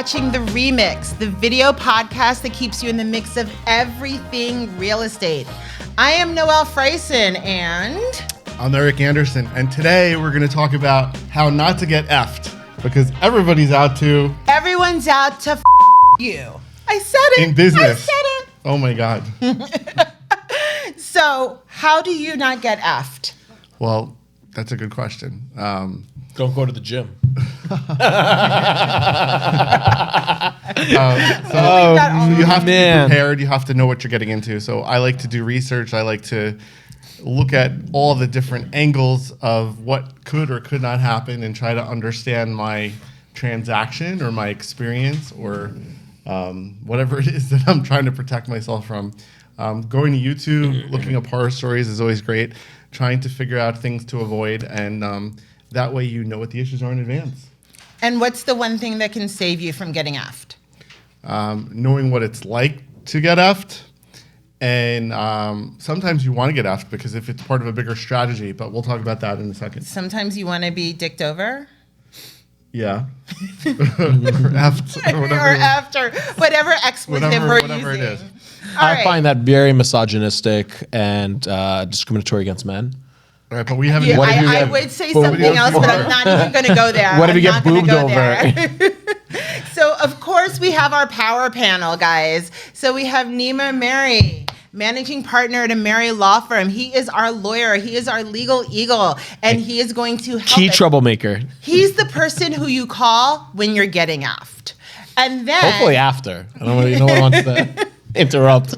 watching The Remix, the video podcast that keeps you in the mix of everything real estate. I am Noelle Frieson, and I'm Eric Anderson, and today we're going to talk about how not to get effed, because everybody's out to... Everyone's out to you. I said it. In business. I said it. Oh my God. So, how do you not get effed? Well, that's a good question. Don't go to the gym. So you have to be prepared. You have to know what you're getting into. So I like to do research. I like to look at all the different angles of what could or could not happen and try to understand my transaction or my experience or whatever it is that I'm trying to protect myself from. Going to YouTube, looking up horror stories is always great. Trying to figure out things to avoid, and that way you know what the issues are in advance. And what's the one thing that can save you from getting effed? Knowing what it's like to get effed. And sometimes you want to get effed because if it's part of a bigger strategy, but we'll talk about that in a second. Sometimes you want to be dicked over? Yeah. or effed. Or whatever, or after, whatever expletive we're whatever using. it is. I find that very misogynistic and discriminatory against men. All right, but we haven't... I would say something else, but I'm not even going to go there. What if you get boobed over? So, of course, we have our power panel, guys. So we have Nima Ameri, managing partner at Ameri Law Firm. He is our lawyer. He is our legal eagle, and he is going to help Key troublemaker. He's the person who you call when you're getting effed. And then... Hopefully after. I don't know, no one wants to interrupt.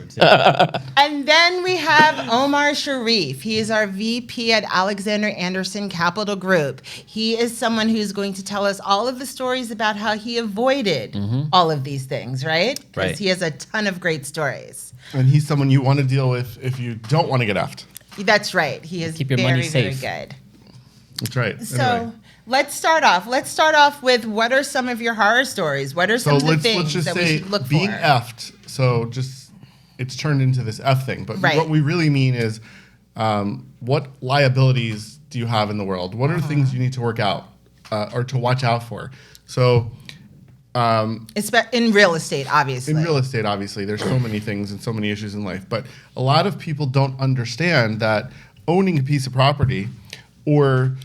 And then we have Omar Sharif. He is our VP at Alexander Anderson Capital Group. He is someone who's going to tell us all of the stories about how he avoided all of these things, right? Because he has a ton of great stories. And he's someone you want to deal with if you don't want to get effed. That's right. He is Keep your very, money safe. very good. That's right. So anyway. let's start off. Let's start off with what are some of your horror stories? What are some of the things that we should look for? Being effed. So just, it's turned into this F thing. But what we really mean is what liabilities do you have in the world? What are things you need to work out or to watch out for? So... in real estate, obviously. In real estate, obviously. There's so many things and so many issues in life. But a lot of people don't understand that owning a piece of property or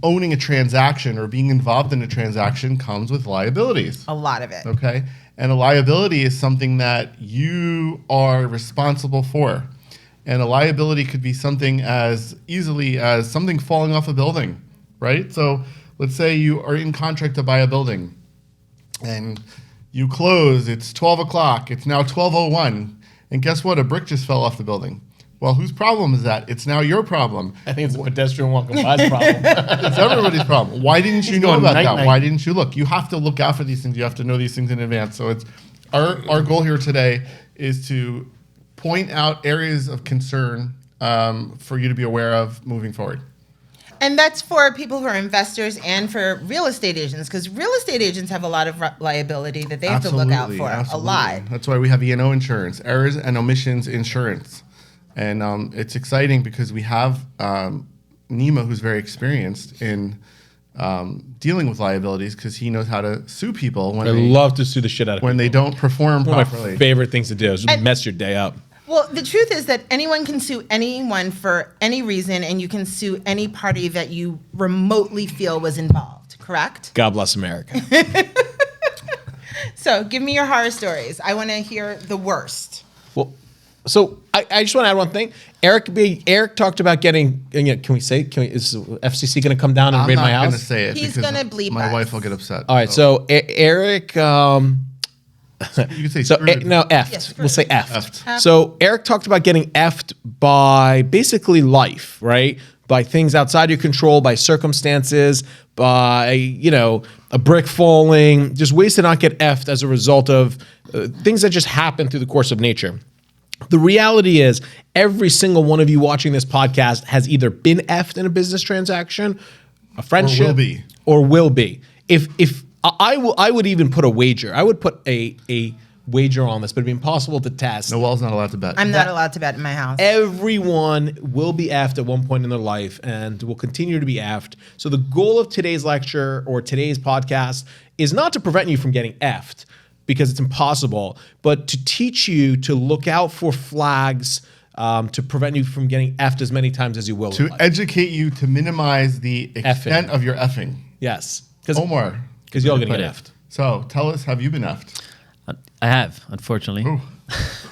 owning a transaction or being involved in a transaction comes with liabilities. A lot of it. Okay? And a liability is something that you are responsible for. And a liability could be something as easily as something falling off a building, right? So let's say you are in contract to buy a building and you close, it's 12 o'clock, it's now 12:01, and guess what? A brick just fell off the building. Well, whose problem is that? It's now your problem. I think it's a pedestrian walking by's problem. It's everybody's problem. Why didn't you know about that? Why didn't you look? You have to look out for these things. You have to know these things in advance. So it's our goal here today is to point out areas of concern for you to be aware of moving forward. And that's for people who are investors and for real estate agents, because real estate agents have a lot of liability that they have to look out for, a lot. That's why we have E&O insurance, errors and omissions insurance. And it's exciting because we have Nima, who's very experienced in dealing with liabilities because he knows how to sue people when I love to sue the shit out of when people. they don't perform One of properly. my favorite things to do is just mess your day up. Well, the truth is that anyone can sue anyone for any reason, and you can sue any party that you remotely feel was involved, correct? God bless America. So give me your horror stories. I want to hear the worst. Well, so I just want to add one thing. Eric talked about getting. Can we say? Is FCC going to come down and raid my I'm not going house? to say it. He's because gonna bleep my us. wife will get upset. All right. So Eric. You can say So screwed. no, effed. Yes, We'll say effed. Effed. So Eric talked about getting effed by basically life, right? By things outside your control, by circumstances, by a brick falling, just ways to not get effed as a result of things that just happen through the course of nature. The reality is, every single one of you watching this podcast has either been effed in a business transaction, a friendship, or will be. If I would even put a wager. I would put a wager on this, but it'd be impossible to test. Noelle's not allowed to bet. I'm not allowed to bet in my house. Everyone will be effed at one point in their life and will continue to be effed. So the goal of today's lecture or today's podcast is not to prevent you from getting effed, because it's impossible, but to teach you to look out for flags to prevent you from getting effed as many times as you will. To educate you to minimize the extent of your effing. Yes. Omar. Because you're all going to get effed. So tell us, have you been effed? I have, unfortunately. Ooh.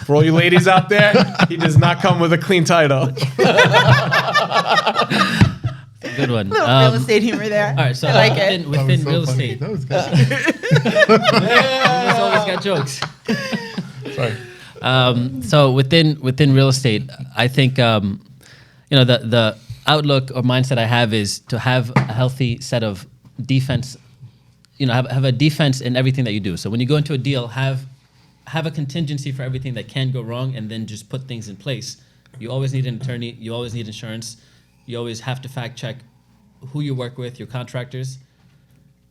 For all you ladies out there, he does not come with a clean title. Good one. Real estate humor there. All right, so I like it. within so real funny. estate, That was good. he's always got jokes. Sorry. So within real estate, I think the outlook or mindset I have is to have a healthy set of defense. Have a defense in everything that you do. So when you go into a deal, have a contingency for everything that can go wrong, and then just put things in place. You always need an attorney. You always need insurance. You always have to fact check who you work with, your contractors,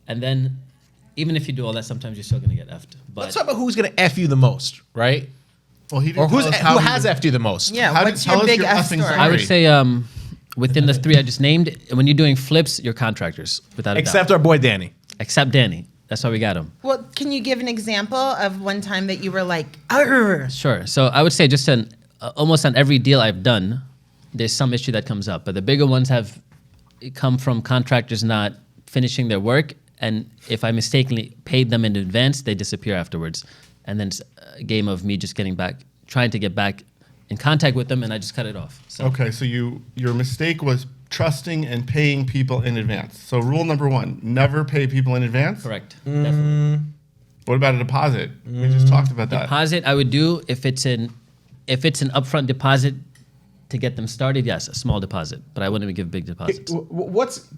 and then even if you do all that, sometimes you're still going to get effed. But Let's talk about who's going to F you the most, right? Well, he Or didn't who tell us how has F'd you the most? Yeah, How what's tell your us big your F effing story? I would say within the three I just named, when you're doing flips, you're contractors without a Except doubt. our boy Danny. Except Danny. That's why we got him. Well, can you give an example of one time that you were like, "Arr." Sure. So I would say just almost on every deal I've done, there's some issue that comes up. But the bigger ones have come from contractors not finishing their work. And if I mistakenly paid them in advance, they disappear afterwards. And then it's a game of me just trying to get back in contact with them, and I just cut it off. So Okay, so your mistake was trusting and paying people in advance. So rule number 1, never pay people in advance. correct. Definitely. What about a deposit? We just talked about that. Deposit I would do if it's an upfront deposit to get them started. Yes, a small deposit, but I wouldn't give big deposits. What's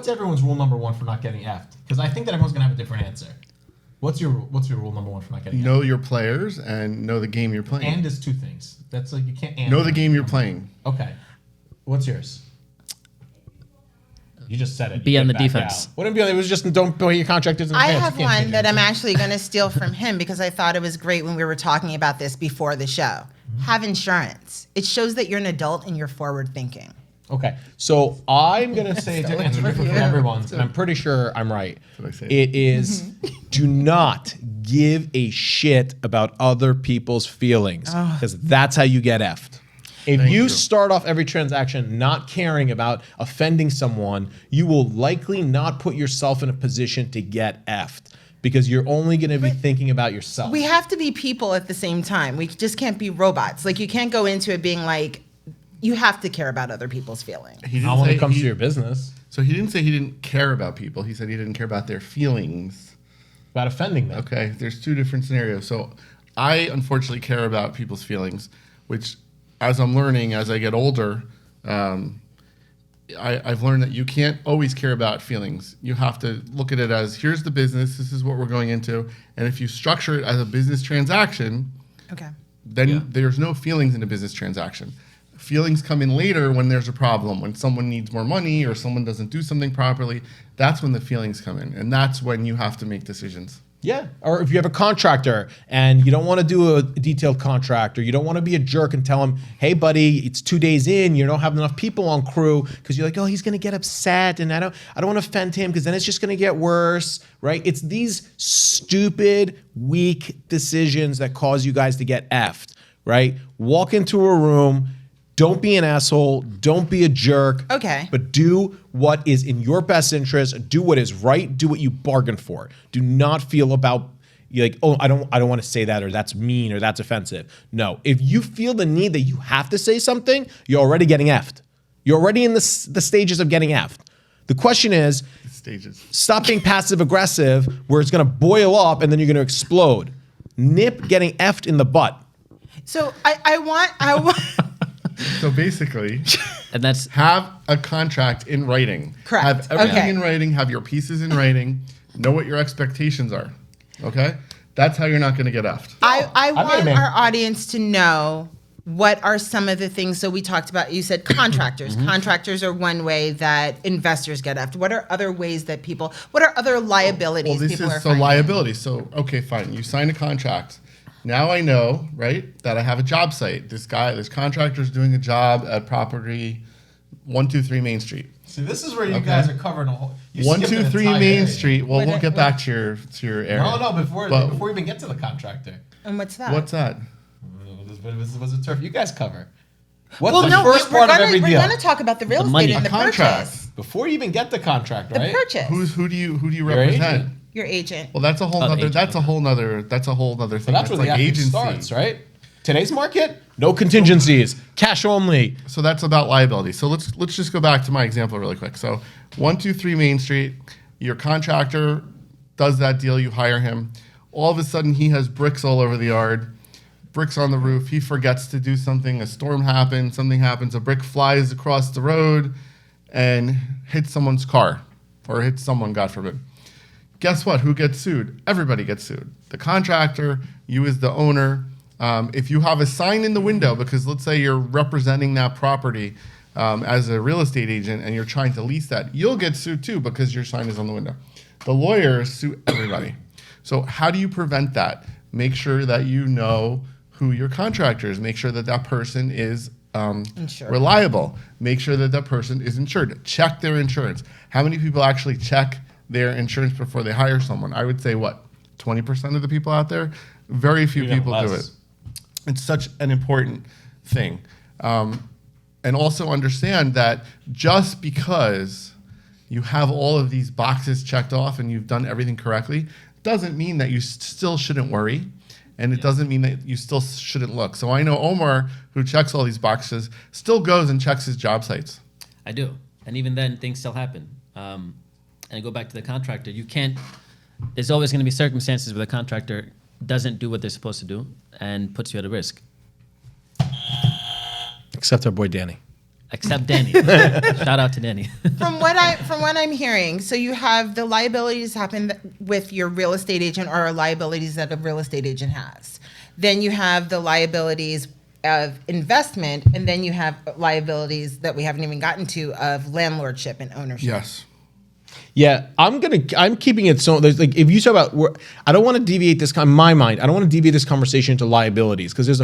everyone's rule number one for not getting effed? Because I think that everyone's going to have a different answer. What's your rule number one for not getting effed? Know your players and know the game you're playing. And is two things. That's like you can't and. Know the game you're playing. Okay. What's yours? You just said it. Be You on can't the back defense. out. Wouldn't be. It was just don't pay your contractors in I advance. have You can't one change that it. I'm actually going to steal from him because I thought it was great when we were talking about this before the show. Have insurance. It shows that you're an adult and you're forward thinking. Okay, so I'm gonna say a different answer different from everyone's, and I'm pretty sure I'm right. what I say. It is do not give a shit about other people's feelings, because that's how you get effed. If Thank you you. start off every transaction not caring about offending someone, you will likely not put yourself in a position to get effed, because you're only going to be thinking about yourself. We have to be people at the same time. We just can't be robots. Like, you can't go into it being like, you have to care about other people's feelings. He Not when it comes to your business. So he didn't say he didn't care about people. He said he didn't care about their feelings. About offending them. Okay, there's two different scenarios. So I unfortunately care about people's feelings, which as I'm learning as I get older, I've learned that you can't always care about feelings. You have to look at it as, here's the business, this is what we're going into. And if you structure it as a business transaction, Okay. then there's no feelings in a business transaction. Feelings come in later when there's a problem, when someone needs more money or someone doesn't do something properly. That's when the feelings come in, and that's when you have to make decisions. Yeah. Or if you have a contractor and you don't want to do a detailed contract, or you don't want to be a jerk and tell him, hey, buddy, it's 2 days in, you don't have enough people on crew, because you're like, oh, he's going to get upset, and I don't want to offend him because then it's just going to get worse, right? It's these stupid, weak decisions that cause you guys to get effed, right? Walk into a room. Don't be an asshole. Don't be a jerk. Okay. But do what is in your best interest. Do what is right. Do what you bargained for. Do not feel about you're like, oh, I don't want to say that, or that's mean, or that's offensive. No. If you feel the need that you have to say something, you're already getting effed. You're already in the stages of getting effed. The question is, Stages. stop being passive aggressive where it's going to boil up and then you're going to explode. Nip getting effed in the butt. So I want. So basically, And that's have a contract in writing. Correct. Have everything Okay. in writing. Have your pieces in writing. Know what your expectations are. Okay? That's how you're not going to get effed. I made a want man. our audience to know what are some of the things? So we talked about, you said contractors. Contractors are one way that investors get effed. What are other ways that what are other liabilities Well, people are so finding? liability. So, okay, fine. You sign a contract. Now I know, right, that I have a job site. This contractor's doing a job at property 123 Main Street. See, this is where you guys are covering a whole. 123 Main Street. Well, we'll get back to your area. No, before we even get to the contractor. And what's that? What's that? This was a turf you guys cover. What's Well, the no, first we're part of every deal? going to talk about the real The estate money. and the A contract. purchase. Before you even get the contract, The right? purchase. Who do you Your represent? agent. Your agent. Well, that's a whole Oh, the other. agent, That's a okay. whole other. That's a whole other So thing. that's where the like action agency starts, right? Today's market, no contingencies, cash only. So that's about liability. So let's just go back to my example really quick. So 123 Main Street, your contractor does that deal. You hire him. All of a sudden, he has bricks all over the yard. Bricks on the roof. He forgets to do something. A storm happens. Something happens. A brick flies across the road and hits someone's car or hits someone, God forbid. Guess what? Who gets sued? Everybody gets sued. The contractor, you as the owner. If you have a sign in the window, because let's say you're representing that property as a real estate agent and you're trying to lease that, you'll get sued too because your sign is on the window. The lawyers sue everybody. So how do you prevent that? Make sure that you know who your contractor is. Make sure that that person is Insured. reliable. Make sure that that person is insured. Check their insurance. How many people actually check their insurance before they hire someone? I would say, 20% of the people out there? Very few Even people do less. it. It's such an important thing. And also understand that just because you have all of these boxes checked off and you've done everything correctly, doesn't mean that you still shouldn't worry. And it doesn't mean that you still shouldn't look. So I know Omar, who checks all these boxes, still goes and checks his job sites. I do. And even then, things still happen. And go back to the contractor. There's always going to be circumstances where the contractor doesn't do what they're supposed to do and puts you at a risk. Except our boy Danny. Except Danny. Shout out to Danny. From what I'm hearing, so you have the liabilities happen with your real estate agent or liabilities that a real estate agent has. Then you have the liabilities of investment, and then you have liabilities that we haven't even gotten to of landlordship and ownership. Yes. Yeah, I'm keeping it so there's like if you talk about I don't want to deviate this in my mind. I don't want to deviate this conversation into liabilities because there's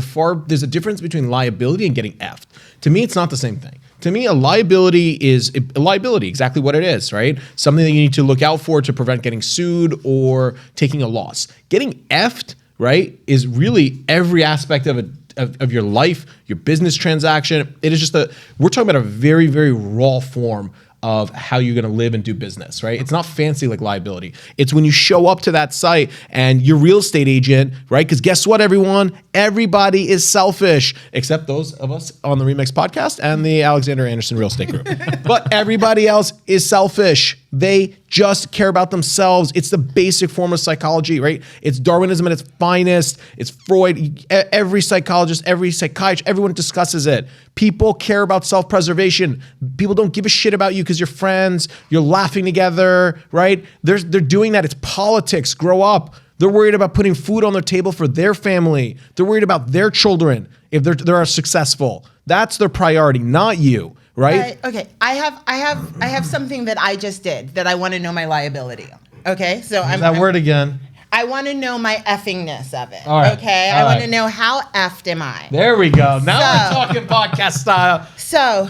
a difference between liability and getting effed. To me, it's not the same thing. To me, a liability is a liability, exactly what it is, right? Something that you need to look out for to prevent getting sued or taking a loss. Getting effed, right, is really every aspect of your life, your business transaction. It is just we're talking about a very, very raw form of how you're going to live and do business, right? It's not fancy like liability. It's when you show up to that site and your real estate agent, right? Because guess what, everyone? Everybody is selfish, except those of us on the Remix podcast and the Alexander Anderson Real Estate Group. But everybody else is selfish. They just care about themselves. It's the basic form of psychology, right? It's Darwinism at its finest. It's Freud. Every psychologist, every psychiatrist, everyone discusses it. People care about self-preservation. People don't give a shit about you because you're friends. You're laughing together, right? They're doing that. It's politics. Grow up. They're worried about putting food on their table for their family. They're worried about their children if they're successful. That's their priority, not you. Right? Okay. I have something that I just did that I want to know my liability on. Okay. So word again. I want to know my effingness of it. All right. Okay. All I want right. to know how effed am I. There we go. Now So- we're talking podcast style. So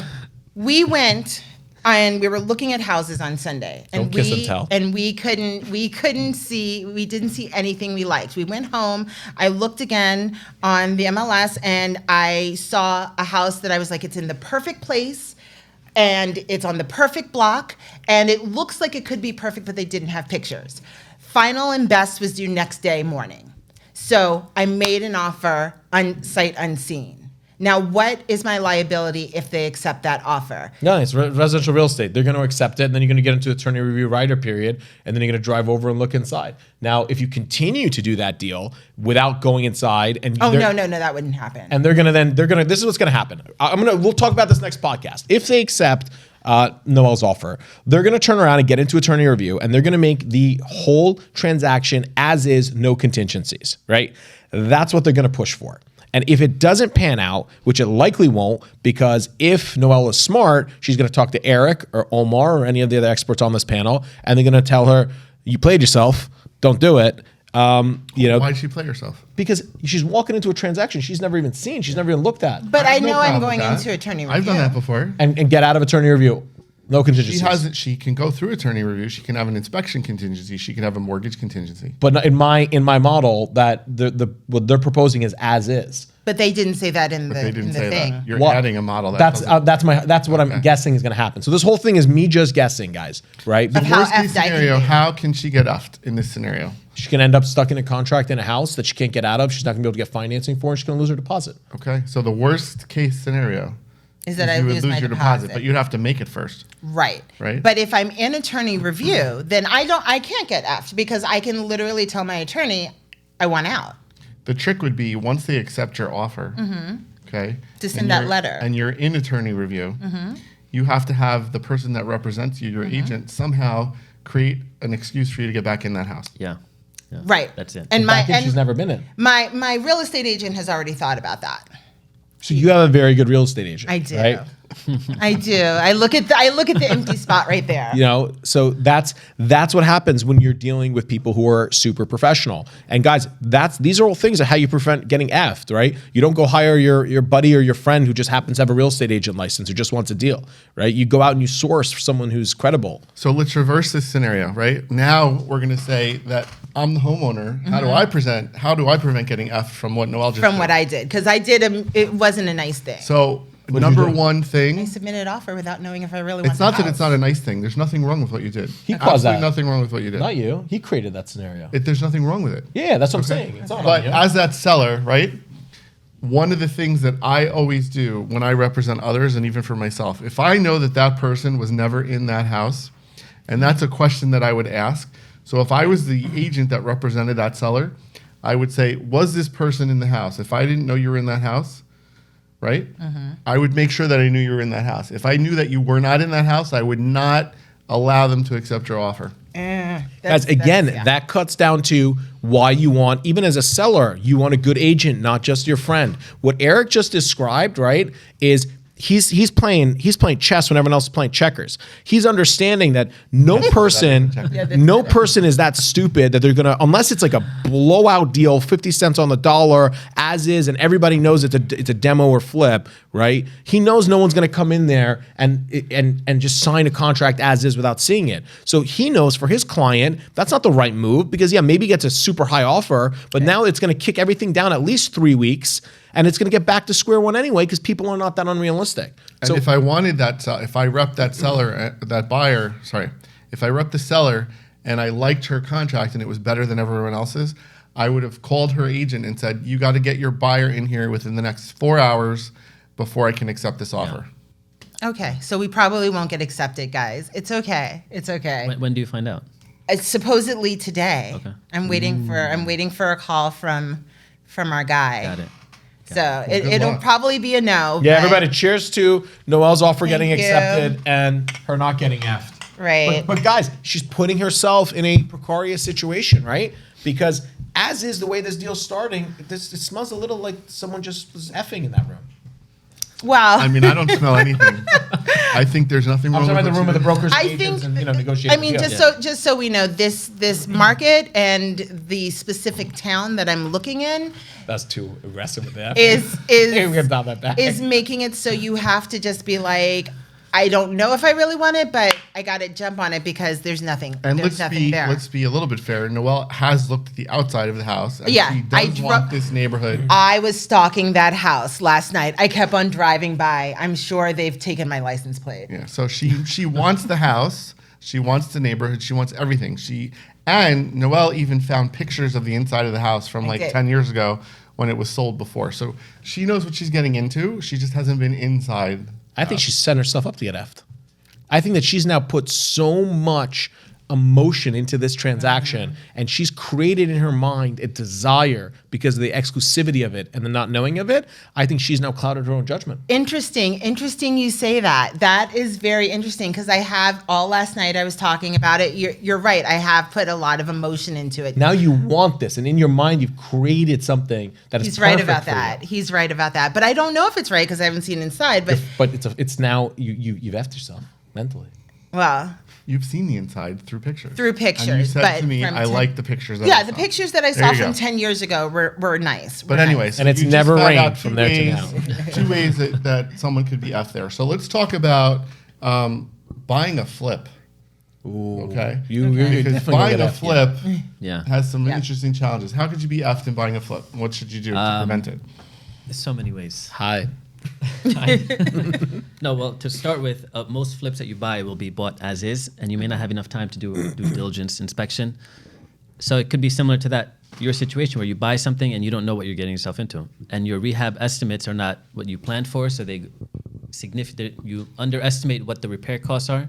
we went and we were looking at houses on Sunday, and Don't kiss and tell. we didn't see anything we liked. We went home. I looked again on the MLS, and I saw a house that I was like, it's in the perfect place, and it's on the perfect block, and it looks like it could be perfect, but they didn't have pictures. Final and best was due next day morning, so I made an offer on sight unseen. Now, what is my liability if they accept that offer? No, it's residential real estate. They're going to accept it, and then you're going to get into attorney review rider period, and then you're going to drive over and look inside. Now, if you continue to do that deal without going inside, and Oh, no, that wouldn't happen. and this is what's going to happen. We'll talk about this next podcast. If they accept Noelle's offer, they're going to turn around and get into attorney review, and they're going to make the whole transaction as is, no contingencies, right? That's what they're going to push for. And if it doesn't pan out, which it likely won't, because if Noelle is smart, she's going to talk to Eric or Omar or any of the other experts on this panel, and they're going to tell her, you played yourself, don't do it. Why'd she play herself? Because she's walking into a transaction she's never even seen, she's never even looked at. But I no know I'm problem going with that. into attorney review. I've done that before. And get out of attorney review. No contingencies. She can go through attorney review. She can have an inspection contingency. She can have a mortgage contingency. But in my model, that what they're proposing is as is. But they didn't say that in the, They didn't in the say thing. that. You're Well, adding a model. That's what I'm guessing is going to happen. So this whole thing is me just guessing, guys. Right? Of how Worst case effed I can scenario, be. how can she get effed in this scenario? She can end up stuck in a contract in a house that she can't get out of. She's not going to be able to get financing for, and she's going to lose her deposit. Okay, so the worst case scenario Is that I you would lose lose my your deposit. but you'd have to make it first. Right. Right. But if I'm in attorney review, then I can't get effed because I can literally tell my attorney I want out. The trick would be once they accept your offer, okay, To send and that you're- letter. and you're in attorney review, you have to have the person that represents you, your agent, somehow create an excuse for you to get back in that house. Yeah. Yeah. Right. That's it. And Back in she's never been in. my real estate agent has already thought about that. So you have a very good real estate agent. I do. Right? I do. I look at the empty spot right there. So that's what happens when you're dealing with people who are super professional. And guys, these are all things of how you prevent getting effed, right? You don't go hire your buddy or your friend who just happens to have a real estate agent license who just wants a deal, right? You go out and you source for someone who's credible. So let's reverse this scenario, right? Now we're going to say that I'm the homeowner. How do I prevent getting effed from what Noelle just From did? what I did, because I did it wasn't a nice thing. So did you number do? one I thing, submitted an offer without knowing if I really wanted it's not the that it's house. not a nice thing. There's nothing wrong with what you did. He caused Absolutely that. nothing wrong with what you did. Not you. He created that scenario. There's nothing wrong with it. Yeah, that's what I'm saying. It's not But on you. as that seller, right? One of the things that I always do when I represent others and even for myself, if I know that that person was never in that house, and that's a question that I would ask. So if I was the agent that represented that seller, I would say, was this person in the house? If I didn't know you were in that house, right? I would make sure that I knew you were in that house. If I knew that you were not in that house, I would not allow them to accept your offer. Guys, again, that cuts down to why you want, even as a seller, you want a good agent, not just your friend. What Eric just described, right, is he's playing chess when everyone else is playing checkers. He's understanding that no person is that stupid that they're gonna, unless it's like a blowout deal, 50 cents on the dollar, as is, and everybody knows it's a demo or flip, right? He knows no one's gonna come in there and just sign a contract as is without seeing it. So he knows for his client that's not the right move because maybe he gets a super high offer, but now it's gonna kick everything down at least 3 weeks. And it's going to get back to square one anyway because people are not that unrealistic. And So if I wanted that, if I rep that seller, if I rep the seller and I liked her contract and it was better than everyone else's, I would have called her agent and said, you got to get your buyer in here within the next 4 hours before I can accept this offer. Okay, so we probably won't get accepted, guys. It's okay. It's okay. When do you find out? It's supposedly today. Okay. I'm waiting for a call from our guy. Got it. So good it'll luck. probably be a no. yeah, but- everybody, cheers to Noelle's offer getting you. accepted and her not getting effed. Right. But guys, she's putting herself in a precarious situation, right? Because as is the way this deal's starting, it smells a little like someone just was effing in that room. Well, I mean, I don't smell anything. I think there's nothing I'm wrong talking with about the what room she of the did. brokers and I agents think- and negotiating. I mean, the deal. just so we know, this market and the specific town that I'm looking in That's too aggressive with that. is Hey, we have dialed that back. is making it so you have to just be like, I don't know if I really want it, but I got to jump on it because there's nothing. And there's nothing there. let's be a little bit fair. Noelle has looked at the outside of the house. And Yeah, she I does dro- want this neighborhood. I was stalking that house last night. I kept on driving by. I'm sure they've taken my license plate. Yeah, so she wants the house, she wants the neighborhood, she wants everything. And Noelle even found pictures of the inside of the house from like did. 10 years ago when it was sold before. So she knows what she's getting into. She just hasn't been inside. I think she's setting herself up to get effed. I think that she's now put so much emotion into this transaction, and she's created in her mind a desire because of the exclusivity of it and the not knowing of it, I think she's now clouded her own judgment. Interesting you say that. That is very interesting because I have all last night I was talking about it. You're right. I have put a lot of emotion into it. Now you want this, and in your mind you've created something that is He's right perfect about for that. you. He's right about that. But I don't know if it's right because I haven't seen inside. But It's now you've effed yourself mentally. well, You've seen the inside through pictures. through pictures. And you said but to me, from I 10 like the pictures that I Yeah, saw. the pictures that I There saw you from go. 10 years ago were nice. But anyway, so And it's you just never found rained out from two there to ways- now. Two ways that someone could be F there. So let's talk about buying a flip. Ooh. Okay. You're Because definitely buying gonna a get effed, flip Yeah. has some Yeah. interesting challenges. How could you be F'd in buying a flip? What should you do to prevent it? There's so many ways. Hi. No, well, to start with, most flips that you buy will be bought as is, and you may not have enough time to do a due diligence inspection. So it could be similar to that, your situation where you buy something and you don't know what you're getting yourself into, and your rehab estimates are not what you planned for, so you underestimate what the repair costs are,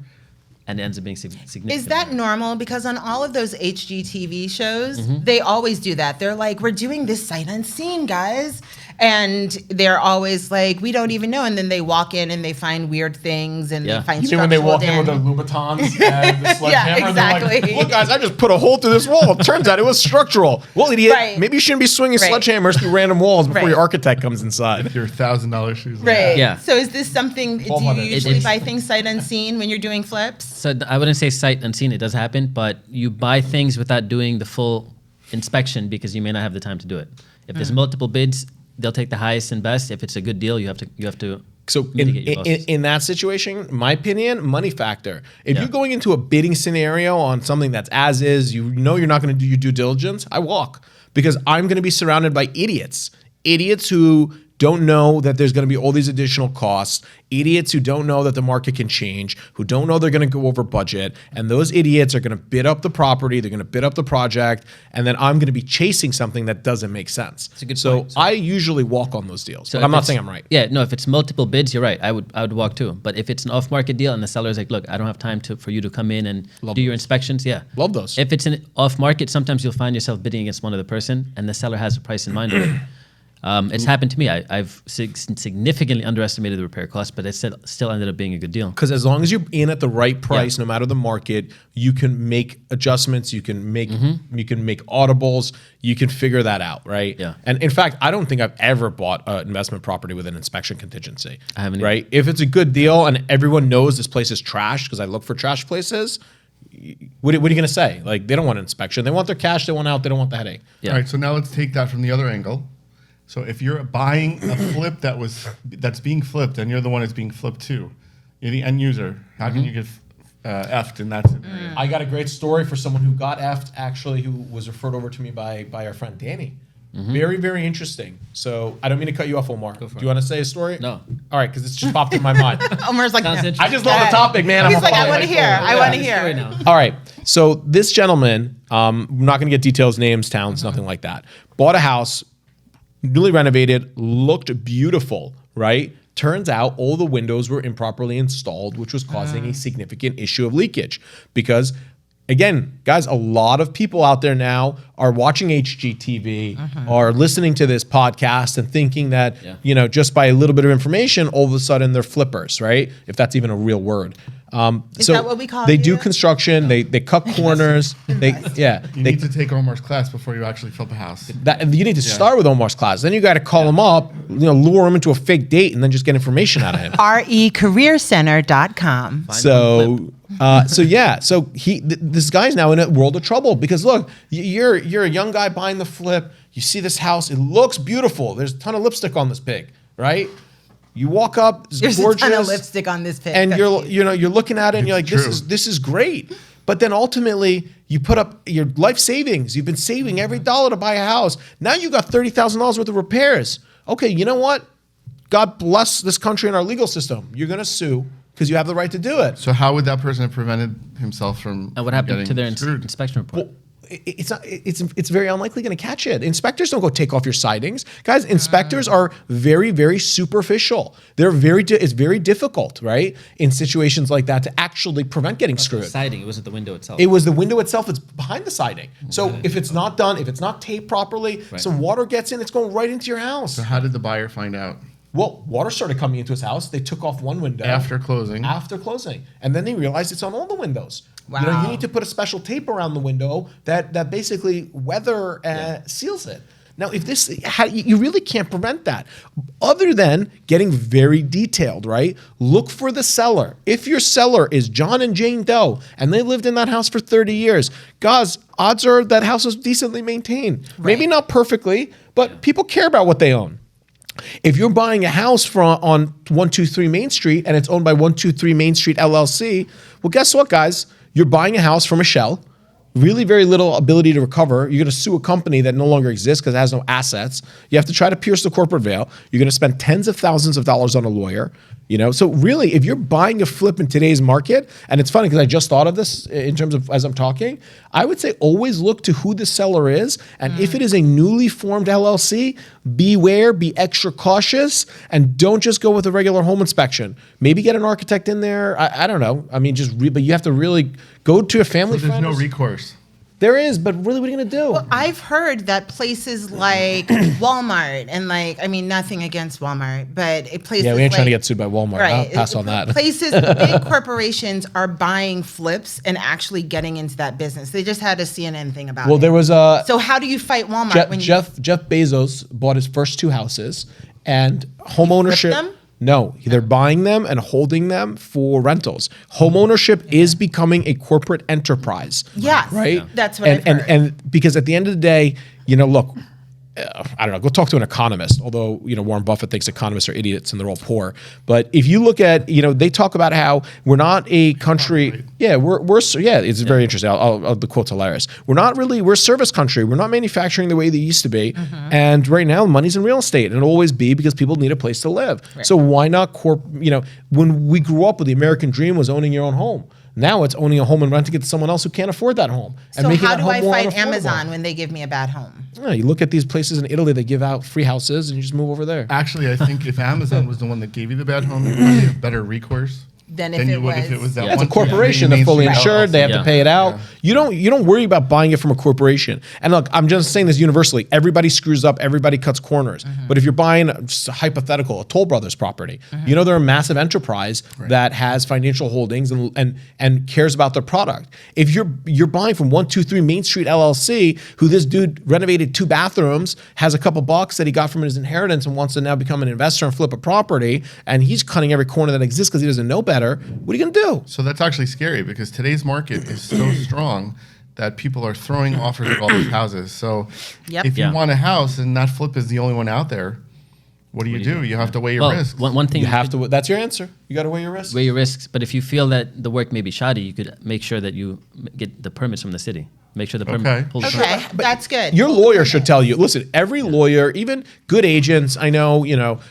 and it ends up being significant. Is that normal? Because on all of those HGTV shows, Mm-hmm. they always do that. They're like, we're doing this sight unseen, guys. And they're always like, we don't even know. And then they walk in and they find weird things and Yeah. they find You mean when they walk in structural with their Louboutins and the sledgehammer? exactly. They're like, look, guys, I just put a hole through this wall. It turns out it was structural. Well, idiot, Right. maybe you shouldn't be swinging Right. sledgehammers through random walls before Right. your architect comes inside. Your $1,000 shoes. Right. Yeah. So is this something, do you 1,200. usually It's- buy things sight unseen when you're doing flips? So I wouldn't say sight unseen, it does happen, but you buy things without doing the full inspection because you may not have the time to do it. If there's multiple bids, they'll take the highest and best. If it's a good deal, you have to So mitigate your losses. in that situation, my opinion, money factor. If Yeah. you're going into a bidding scenario on something that's as is, you know you're not going to do your due diligence, I walk because I'm going to be surrounded by idiots who don't know that there's going to be all these additional costs, idiots who don't know that the market can change, who don't know they're going to go over budget, and those idiots are going to bid up the property, they're going to bid up the project, and then I'm going to be chasing something that doesn't make sense. That's a good so point. So- I usually walk on those deals, So but I'm if not it's- saying I'm right. Yeah, no, if it's multiple bids, you're right. I would walk too. But if it's an off-market deal and the seller's like, look, I don't have time for you to come in and do your inspections, yeah. Love those. If it's an off-market, sometimes you'll find yourself bidding against one other person and the seller has a price in mind already. It's happened to me. I've significantly underestimated the repair cost, but it still ended up being a good deal. Because as long as you're in at the right price, no matter the market, you can make adjustments, you can make audibles, you can figure that out, right? Yeah. And in fact, I don't think I've ever bought an investment property with an inspection contingency. I haven't either. Right? If it's a good deal and everyone knows this place is trash, because I look for trash places, what are you going to say? Like, they don't want an inspection. They want their cash, they want out, they don't want the headache. Yeah. All right, so now let's take that from the other angle. So if you're buying a flip that's being flipped and you're the one that's being flipped to, you're the end user, how can you get F'd in that scenario? I got a great story for someone who got effed, actually, who was referred over to me by our friend Danny. Very, very interesting. So I don't mean to cut you off, Omar. Do you want to say a story? No. All right, because it's just popped in my mind. Omar's like, Sounds no. interesting. I just love the topic, man. He's I'm a like, I follower. want to hear. I want to Story hear. now. All right. So this gentleman, I'm not going to get details, names, towns, nothing like that. Bought a house, newly renovated, looked beautiful, right? Turns out all the windows were improperly installed, which was causing a significant issue of leakage. Because, again, guys, a lot of people out there now are watching HGTV, are listening to this podcast and thinking that, Yeah. just by a little bit of information, all of a sudden they're flippers, right? If that's even a real word. Is that what we call They you? do construction. They cut corners. You need to take Omar's class before you actually flip a house. you need to start with Omar's class. Then you got to call him up, lure him into a fake date, and then just get information out of him. recareercenter.com. So this guy's now in a world of trouble because look, you're a young guy buying the flip. You see this house, it looks beautiful. There's a ton of lipstick on this pig, right? You walk up, it's There's gorgeous, a ton of lipstick on this pic. and you're looking at it and you're like, It's this is great. But then ultimately, you put up your life savings. You've been saving every dollar to buy a house. Now you got $30,000 worth of repairs. Okay, you know what? God bless this country and our legal system. You're going to sue because you have the right to do it. So how would that person have prevented himself from And what happened getting to their screwed? inspection report? it's very unlikely going to catch it. Inspectors don't go take off your sidings. Guys, inspectors are very, very superficial. It's very difficult, right? In situations like that to actually prevent getting screwed. The siding, it wasn't the window itself. It was the window itself. It's behind the siding. So if it's not done, if it's not taped properly, some water gets in, it's going right into your house. So how did the buyer find out? Well, water started coming into his house. They took off one window. After closing. And then they realized it's on all the windows. Wow. You need to put a special tape around the window that basically weather seals it. Now, you really can't prevent that other than getting very detailed, right? Look for the seller. If your seller is John and Jane Doe and they lived in that house for 30 years, guys, odds are that house is decently maintained. Right. Maybe not perfectly, but people care about what they own. If you're buying a house on 123 Main Street and it's owned by 123 Main Street LLC, well, guess what, guys? You're buying a house from a shell, really very little ability to recover. You're going to sue a company that no longer exists because it has no assets. You have to try to pierce the corporate veil. You're going to spend tens of thousands of dollars on a lawyer. So really, if you're buying a flip in today's market, and it's funny because I just thought of this in terms of as I'm talking, I would say always look to who the seller is, and if it is a newly formed LLC, beware, be extra cautious, and don't just go with a regular home inspection. Maybe get an architect in there. I don't know. I mean, but you have to really go to a family So there's friend. no recourse. There is, but really, what are you going to do? Well, I've heard that places like Walmart and nothing against Walmart, but places we ain't trying to get sued by Walmart. Right. I'll pass on that. Places, big corporations are buying flips and actually getting into that business. They just had a CNN thing about it. Well, there was So how do you fight Walmart Jeff Bezos bought his first 2 houses, and home ownership. them? No, they're buying them and holding them for rentals. Home ownership is becoming a corporate enterprise. Yes, right. That's what I've heard. And because at the end of the day, look. I don't know, go talk to an economist, although, Warren Buffett thinks economists are idiots and they're all poor. But if you look at, they talk about how we're not a country. Yeah, it's very interesting. The quote's hilarious. We're a service country. We're not manufacturing the way they used to be. Mm-hmm. And right now, money's in real estate, and it'll always be because people need a place to live. Right. So why not when we grew up with the American dream was owning your own home. Now it's owning a home and renting it to someone else who can't afford that home. So how do I fight Amazon when they give me a bad home? You look at these places in Italy that give out free houses and you just move over there. Actually, I think if Amazon was the one that gave you the bad home, you probably have better recourse than if it was that it's one. a corporation. They're fully insured. They have to pay it out. Yeah. You don't worry about buying it from a corporation. And look, I'm just saying this universally. Everybody screws up. Everybody cuts corners. Mm-hmm. But if you're buying just a hypothetical, a Toll Brothers property, they're a massive enterprise that has financial holdings and cares about their product. If you're buying from 123 Main Street LLC, who this dude renovated 2 bathrooms, has a couple bucks that he got from his inheritance and wants to now become an investor and flip a property, and he's cutting every corner that exists because he doesn't know better. What are you going to do? So that's actually scary because today's market is so strong that people are throwing offers at all these houses. So if you want a house and that flip is the only one out there, what do you do? You have to weigh your risks. One thing you have to. That's your answer. You got to weigh your risks. Weigh your risks. But if you feel that the work may be shoddy, you could make sure that you get the permits from the city. Make sure the permit pulls the permit. Okay, that's good. Your lawyer should tell you. Listen, every lawyer, even good agents, I know,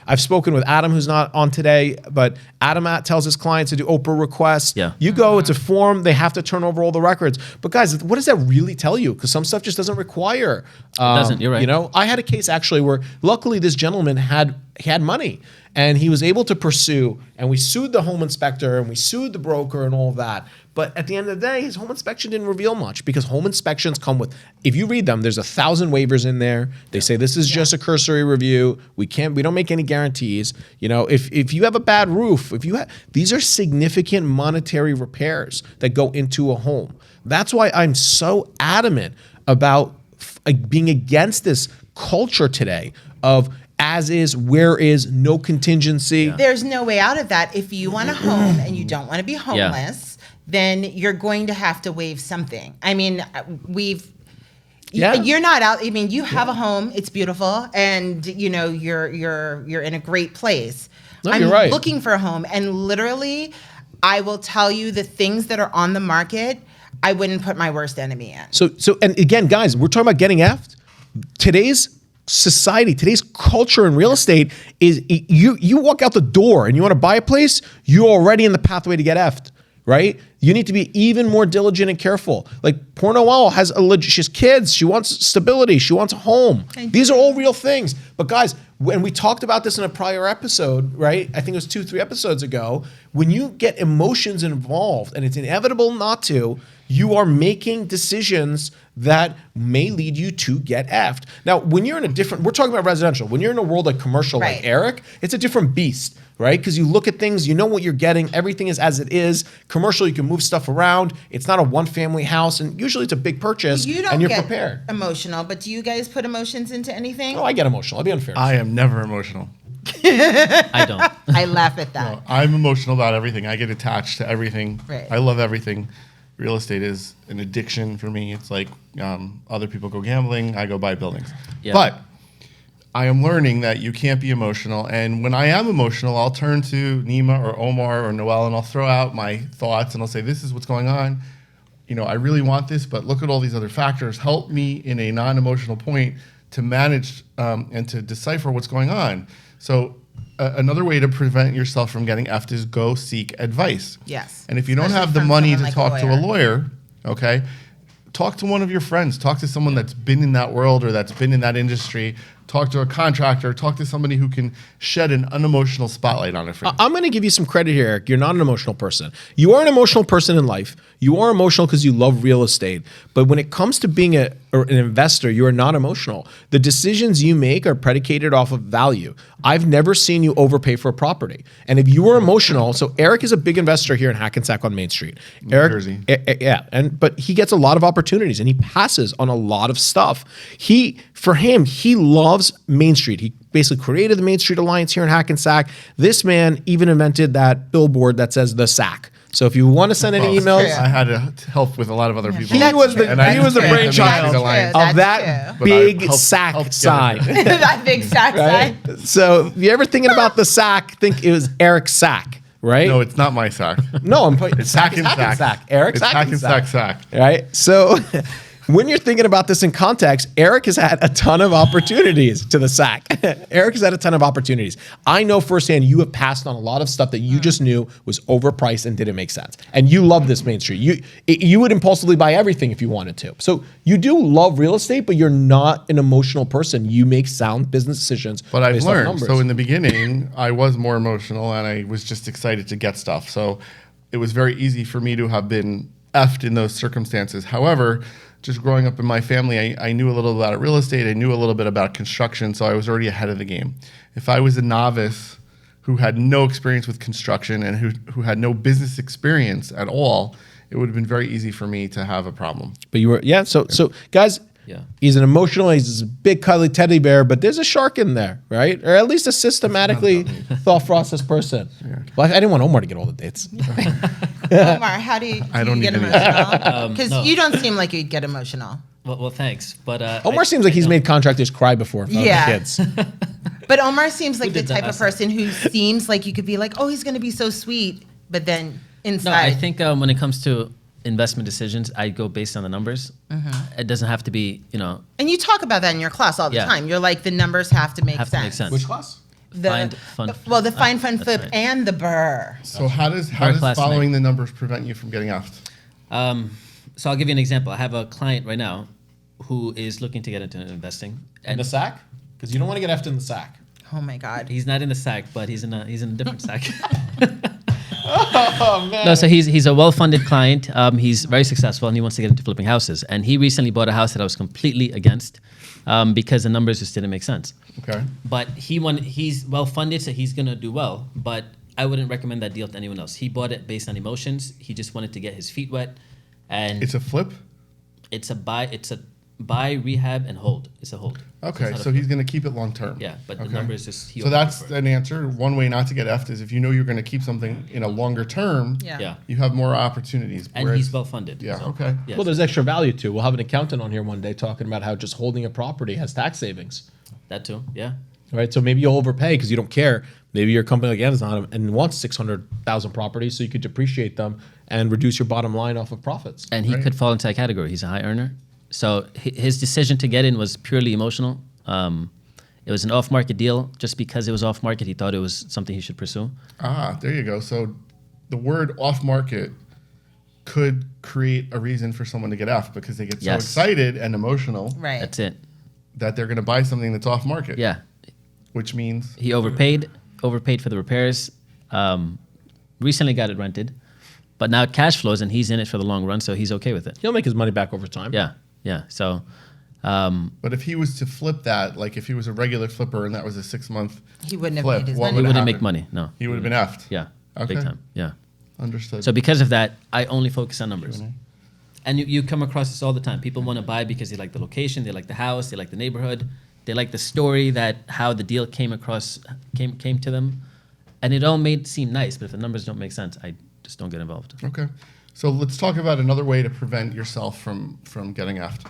I've spoken with Adam, who's not on today, but Adam tells his clients to do Oprah requests. Yeah. You go, it's a form, they have to turn over all the records. But guys, what does that really tell you? Because some stuff just doesn't require. It doesn't, you're right. I had a case actually where luckily this gentleman had money. And he was able to pursue, and we sued the home inspector, and we sued the broker and all of that. But at the end of the day, his home inspection didn't reveal much because home inspections come with, if you read them, there's 1,000 waivers in there. They say this is just a cursory review. We don't make any guarantees. If you have a bad roof, these are significant monetary repairs that go into a home. That's why I'm so adamant about being against this culture today of as is, where is, no contingency. Yeah. There's no way out of that. If you want a home and you don't want to be homeless, then you're going to have to waive something. I mean, you're not out. I mean, you have a home. It's beautiful, and you're in a great place. No, I'm you're right. looking for a home, and literally, I will tell you the things that are on the market. I wouldn't put my worst enemy in. So, and again, guys, we're talking about getting effed. Today's society, today's culture in real estate is you walk out the door and you want to buy a place, you're already in the pathway to get effed. right? You need to be even more diligent and careful. Like poor Noelle has she has kids. She wants stability. She wants a home. These are all real things. But guys, when we talked about this in a prior episode, right? I think it was 2-3 episodes ago. When you get emotions involved, and it's inevitable not to, you are making decisions that may lead you to get effed. Now, when you're in a different, we're talking about residential. When you're in a world like commercial, Right. like Eric, it's a different beast, right? Because you look at things, you know what you're getting. Everything is as it is. Commercial, you can move stuff around. It's not a one-family house, and usually it's a big purchase, You don't and you're get prepared. emotional, but do you guys put emotions into anything? Oh, I get emotional. I'll be unfair. I am never emotional. I don't. I laugh at that. I'm emotional about everything. I get attached to everything. Right. I love everything. Real estate is an addiction for me. It's like other people go gambling, I go buy buildings. Yeah. But I am learning that you can't be emotional. And when I am emotional, I'll turn to Nima or Omar or Noelle and I'll throw out my thoughts and I'll say, this is what's going on. You know, I really want this, but look at all these other factors. Help me in a non-emotional point to manage and to decipher what's going on. So another way to prevent yourself from getting effed is go seek advice. Yes. And if you don't Especially have the from money to someone like talk to a lawyer, okay, talk to one of your friends. Talk to someone that's been in that world or that's been in that industry. Talk to a contractor. Talk to somebody who can shed an unemotional spotlight on it for you. I'm going to give you some credit here, Eric. You're not an emotional person. You are an emotional person in life. You are emotional because you love real estate. But when it comes to being an investor, you are not emotional. The decisions you make are predicated off of value. I've never seen you overpay for a property. And if you are emotional, so Eric is a big investor here in Hackensack on Main Street. Eric, Jersey. Yeah, but he gets a lot of opportunities and he passes on a lot of stuff. For him, he loves Main Street. He basically created the Main Street Alliance here in Hackensack. This man even invented that billboard that says the SAC. So if you want to send any emails, I had to help with a lot of other people. he was the And I he was the didn't brainchild the alliance. of That's that true. big But I SAC helped get it sign. that big sack Right? sign. So if you're ever thinking about the SAC, think it was Eric Sack, right? No, it's not my sack. No, It's Hackensack. Eric It's Hackensack sack. Right? So when you're thinking about this in context, Eric has had a ton of opportunities to the SAC. Eric has had a ton of opportunities. I know firsthand you have passed on a lot of stuff that you just knew was overpriced and didn't make sense. And you love this Main Street. You would impulsively buy everything if you wanted to. So you do love real estate, but you're not an emotional person. You make sound business decisions. But I've based off learned. numbers. So in the beginning, I was more emotional and I was just excited to get stuff. So it was very easy for me to have been effed in those circumstances. However, just growing up in my family, I knew a little about real estate. I knew a little bit about construction, so I was already ahead of the game. If I was a novice who had no experience with construction and who had no business experience at all, it would have been very easy for me to have a problem. But you were, yeah. So guys, Yeah. he's an emotional, he's a big cuddly teddy bear, but there's a shark in there, right? Or at least a systematically thought process person. Well, I didn't want Omar to get all the dates. Omar, how do you don't get need any. emotional? Because No. you don't seem like you'd get emotional. Well, thanks. But Omar seems like he's made contractors cry before in front Yeah. of the kids. But Omar seems like the did that type of last time? person who seems like you could be like, oh, he's going to be so sweet, but then No, inside. I think when it comes to investment decisions, I go based on the numbers. It doesn't have to be, and you talk about that in your class all the Yeah. time. You're like, the numbers have to make have sense. to make sense. class? The, Find fun- well, the fine fun that's flip right. and the burr. So how does classmate. following the numbers prevent you from getting effed? So I'll give you an example. I have a client right now who is looking to get into investing, In and the sack? Because you don't want to get effed in the sack. Oh my God. he's not in the sack, but he's in a different sack. Oh, man. No, so he's a well-funded client. He's very successful, and he wants to get into flipping houses. And he recently bought a house that I was completely against because the numbers just didn't make sense. Okay. But he's well-funded, so he's gonna do well. But I wouldn't recommend that deal to anyone else. He bought it based on emotions. He just wanted to get his feet wet, and It's a flip? it's a buy, rehab, and hold. It's a hold. Okay, it's so not a he's going to keep it long term. Yeah, but the Okay. number is just. So that's an answer. One way not to get effed is if you know you're going to keep something in a longer term, Yeah. Yeah. you have more opportunities. And Whereas- he's well-funded. Yeah, so, okay. yes. Well, there's extra value too. We'll have an accountant on here one day talking about how just holding a property has tax savings. That too, yeah. Right, so maybe you'll overpay because you don't care. Maybe your company like Amazon and wants 600,000 properties, so you could depreciate them and reduce your bottom line off of profits. And he Right. could fall into that category. He's a high earner. So his decision to get in was purely emotional. It was an off-market deal. Just because it was off-market, he thought it was something he should pursue. There you go. So the word off market could create a reason for someone to get F because they get so Yes. excited and emotional Right. That's it. that they're going to buy something that's off market. Yeah. Which means He overpaid for the repairs. Recently got it rented, but now it cash flows and he's in it for the long run, so he's okay with it. He'll make his money back over time. Yeah. Yeah. So, But if he was to flip that, like if he was a regular flipper and that was a 6 month He wouldn't have flip, made his what money. he would wouldn't happen? make money. No. He would have been effed. Yeah. Okay. Big time. Yeah. Understood. So because of that, I only focus on numbers. And you come across this all the time. People want to buy because they like the location, they like the house, they like the neighborhood, they like the story that how the deal came to them, and it all seem nice. But if the numbers don't make sense, I just don't get involved. Okay. So let's talk about another way to prevent yourself from getting effed.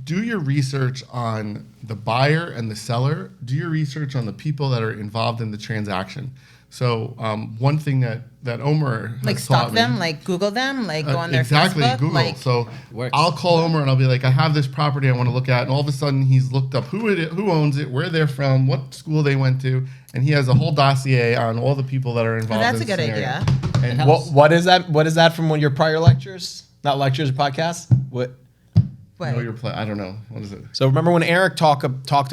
Do your research on the buyer and the seller. Do your research on the people that are involved in the transaction. So one thing that Omar has Like taught stalk me, them, like Google them, like go on their exactly, Facebook. Google. Like, So Works. I'll call Omar and I'll be like, I have this property I want to look at, and all of a sudden he's looked up who owns it, where they're from, what school they went to, and he has a whole dossier on all the people that are involved. that's in a good the scenario. idea. And What is that? What is that from one of your prior lectures? Not lectures, podcasts. What? What? I don't know. What is it? So remember when Eric talked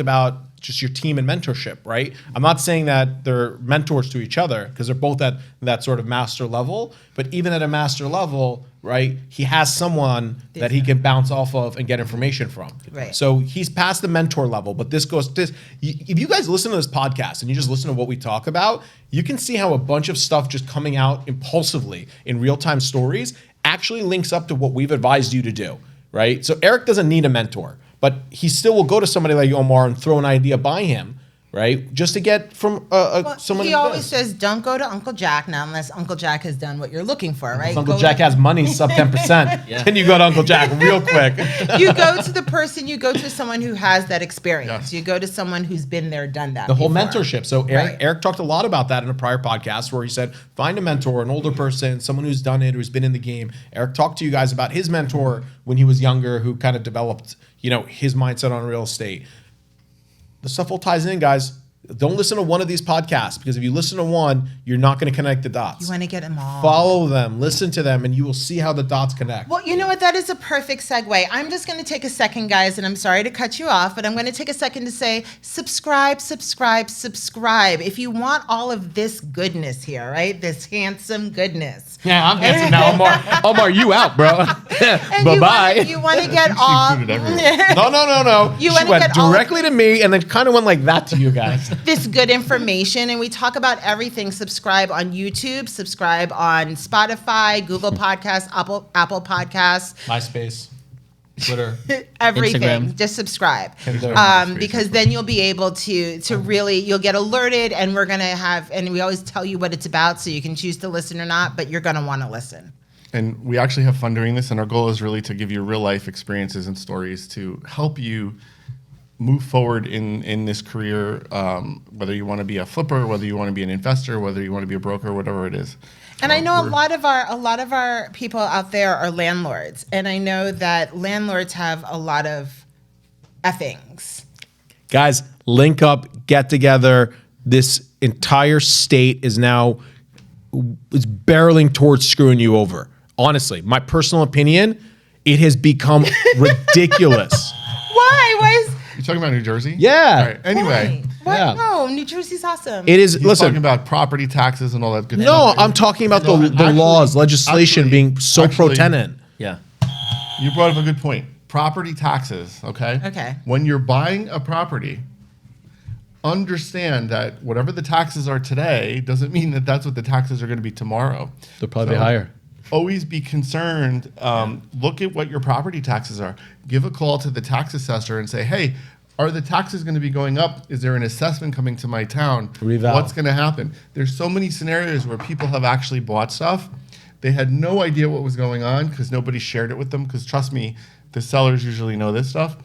about just your team and mentorship, right? I'm not saying that they're mentors to each other because they're both at that sort of master level, but even at a master level, right, he has someone that he can bounce off of and get information from. Right. So he's past the mentor level, but if you guys listen to this podcast and you just listen to what we talk about, you can see how a bunch of stuff just coming out impulsively in real-time stories actually links up to what we've advised you to do, right? So Eric doesn't need a mentor, but he still will go to somebody like Omar and throw an idea by him, right? Just to get from someone. He in always biz. says, "Don't go to Uncle Jack now, unless Uncle Jack has done what you're looking for." Right? If Uncle Go Jack to- has money sub 10%, Yeah. then you go to Uncle Jack real quick. You go to the person. You go to someone who has that experience. Yes. You go to someone who's been there, done that. The whole before. mentorship. So Right. Eric talked a lot about that in a prior podcast where he said, find a mentor, an older person, someone who's done it, who's been in the game. Eric talked to you guys about his mentor when he was younger, who kind of developed, his mindset on real estate. The stuff all ties in, guys. Don't listen to one of these podcasts because if you listen to one, you're not going to connect the dots. You want to get them all. Follow them, listen to them, and you will see how the dots connect. Well, you know what? That is a perfect segue. I'm just going to take a second, guys, and I'm sorry to cut you off, but I'm going to take a second to say subscribe, subscribe, subscribe. If you want all of this goodness here, right? This handsome goodness. Yeah, I'm dancing now. Omar, you out, bro. And Bye-bye. You want to get all. included everyone. No. You She wanna went get all- directly to me and then kind of went like that to you guys. This good information, and we talk about everything. Subscribe on YouTube, subscribe on Spotify, Google Podcasts, Apple Podcasts, MySpace, Twitter. everything. Instagram. Just subscribe, MySpace because as then you'll be able to really, you'll get alerted, and we're gonna have, and we always tell you what it's about, so you can choose to listen or not, but you're gonna want to listen. And we actually have fun doing this, and our goal is really to give you real life experiences and stories to help you move forward in this career, whether you want to be a flipper, whether you want to be an investor, whether you want to be a broker, whatever it is. And I know a We're- lot of our people out there are landlords, and I know that landlords have a lot of effings. Guys, link up, get together. This entire state is now barreling towards screwing you over. Honestly, my personal opinion, it has become ridiculous. Why? You talking about New Jersey? Yeah. All right. Anyway, Why? Yeah. No, New Jersey's awesome. It is. he's Listen, talking about property taxes and all that good no, stuff. I'm talking about No, the actually- laws, legislation actually- being so actually- pro-tenant. Yeah. You brought up a good point. Property taxes, okay? Okay. When you're buying a property, understand that whatever the taxes are today doesn't mean that that's what the taxes are going to be tomorrow. They'll probably be higher. Always be concerned. Look at what your property taxes are. Give a call to the tax assessor and say, hey, are the taxes going to be going up? Is there an assessment coming to my town? Reval. What's going to happen? There's so many scenarios where people have actually bought stuff. They had no idea what was going on because nobody shared it with them. Because trust me, the sellers usually know this stuff.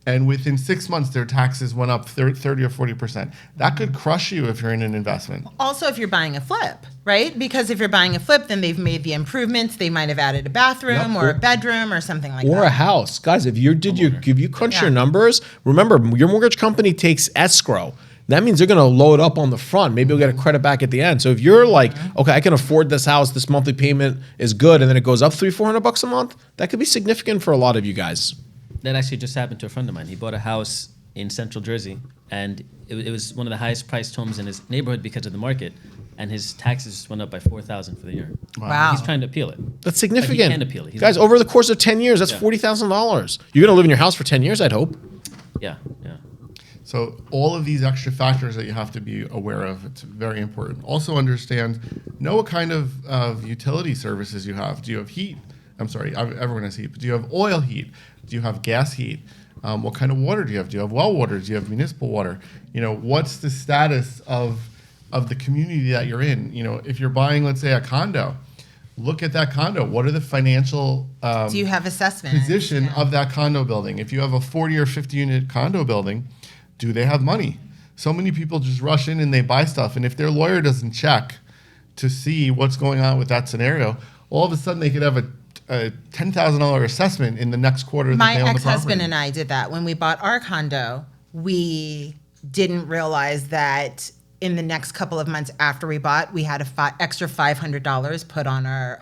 And within 6 months, their taxes went up 30 or 40%. That could crush you if you're in an investment. Also, if you're buying a flip, right? Because if you're buying a flip, then they've made the improvements. They might have added a bathroom Yep. or a bedroom or something like Or a that. house. Guys, if you crunch Yeah. your numbers, remember your mortgage company takes escrow. that means they're going to load up on the front. Maybe you'll get a credit back at the end. So if you're like, okay, I can afford this house, this monthly payment is good, and then it goes up $300-400 a month, that could be significant for a lot of you guys. That actually just happened to a friend of mine. He bought a house in Central Jersey, and it was one of the highest priced homes in his neighborhood because of the market, and his taxes went up by $4,000 for the year. Wow. He's trying to appeal it. That's significant. He can appeal it. Guys, over the course of 10 years, that's Yeah. $40,000. You're going to live in your house for 10 years, I'd hope. Yeah. So all of these extra factors that you have to be aware of, it's very important. Also know what kind of utility services you have. Do you have heat? I'm sorry, everyone has heat. But do you have oil heat? Do you have gas heat? What kind of water do you have? Do you have well water? Do you have municipal water? What's the status of the community that you're in? If you're buying, let's say, a condo, look at that condo. What are the financial Do you have assessment position of that condo building? If you have a 40 or 50 unit condo building, do they have money? So many people just rush in and they buy stuff, and if their lawyer doesn't check to see what's going on with that scenario, all of a sudden they could have a $10,000 assessment in the next quarter. My that they own the ex-husband property. and I did that when we bought our condo. We didn't realize that in the next couple of months after we bought, we had extra $500 put on our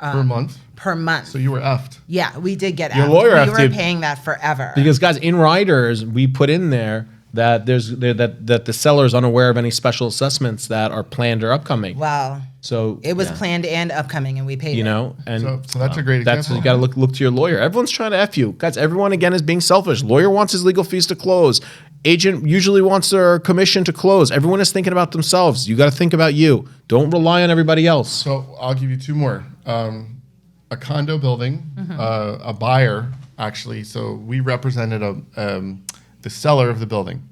per month. So you were effed. Yeah, we did get Your out. lawyer We effed were you. paying that forever. Because, guys, in riders, we put in there that that the seller is unaware of any special assessments that are planned or upcoming. Wow. So It was planned and upcoming, and we paid you it. know, and So that's a great example. You got to look to your lawyer. Everyone's trying to F you. Guys, everyone, again, is being selfish. Lawyer wants his legal fees to close. Agent usually wants their commission to close. Everyone is thinking about themselves. You got to think about you. Don't rely on everybody else. So I'll give you two more. A condo building, a buyer, actually. So we represented the seller of the building.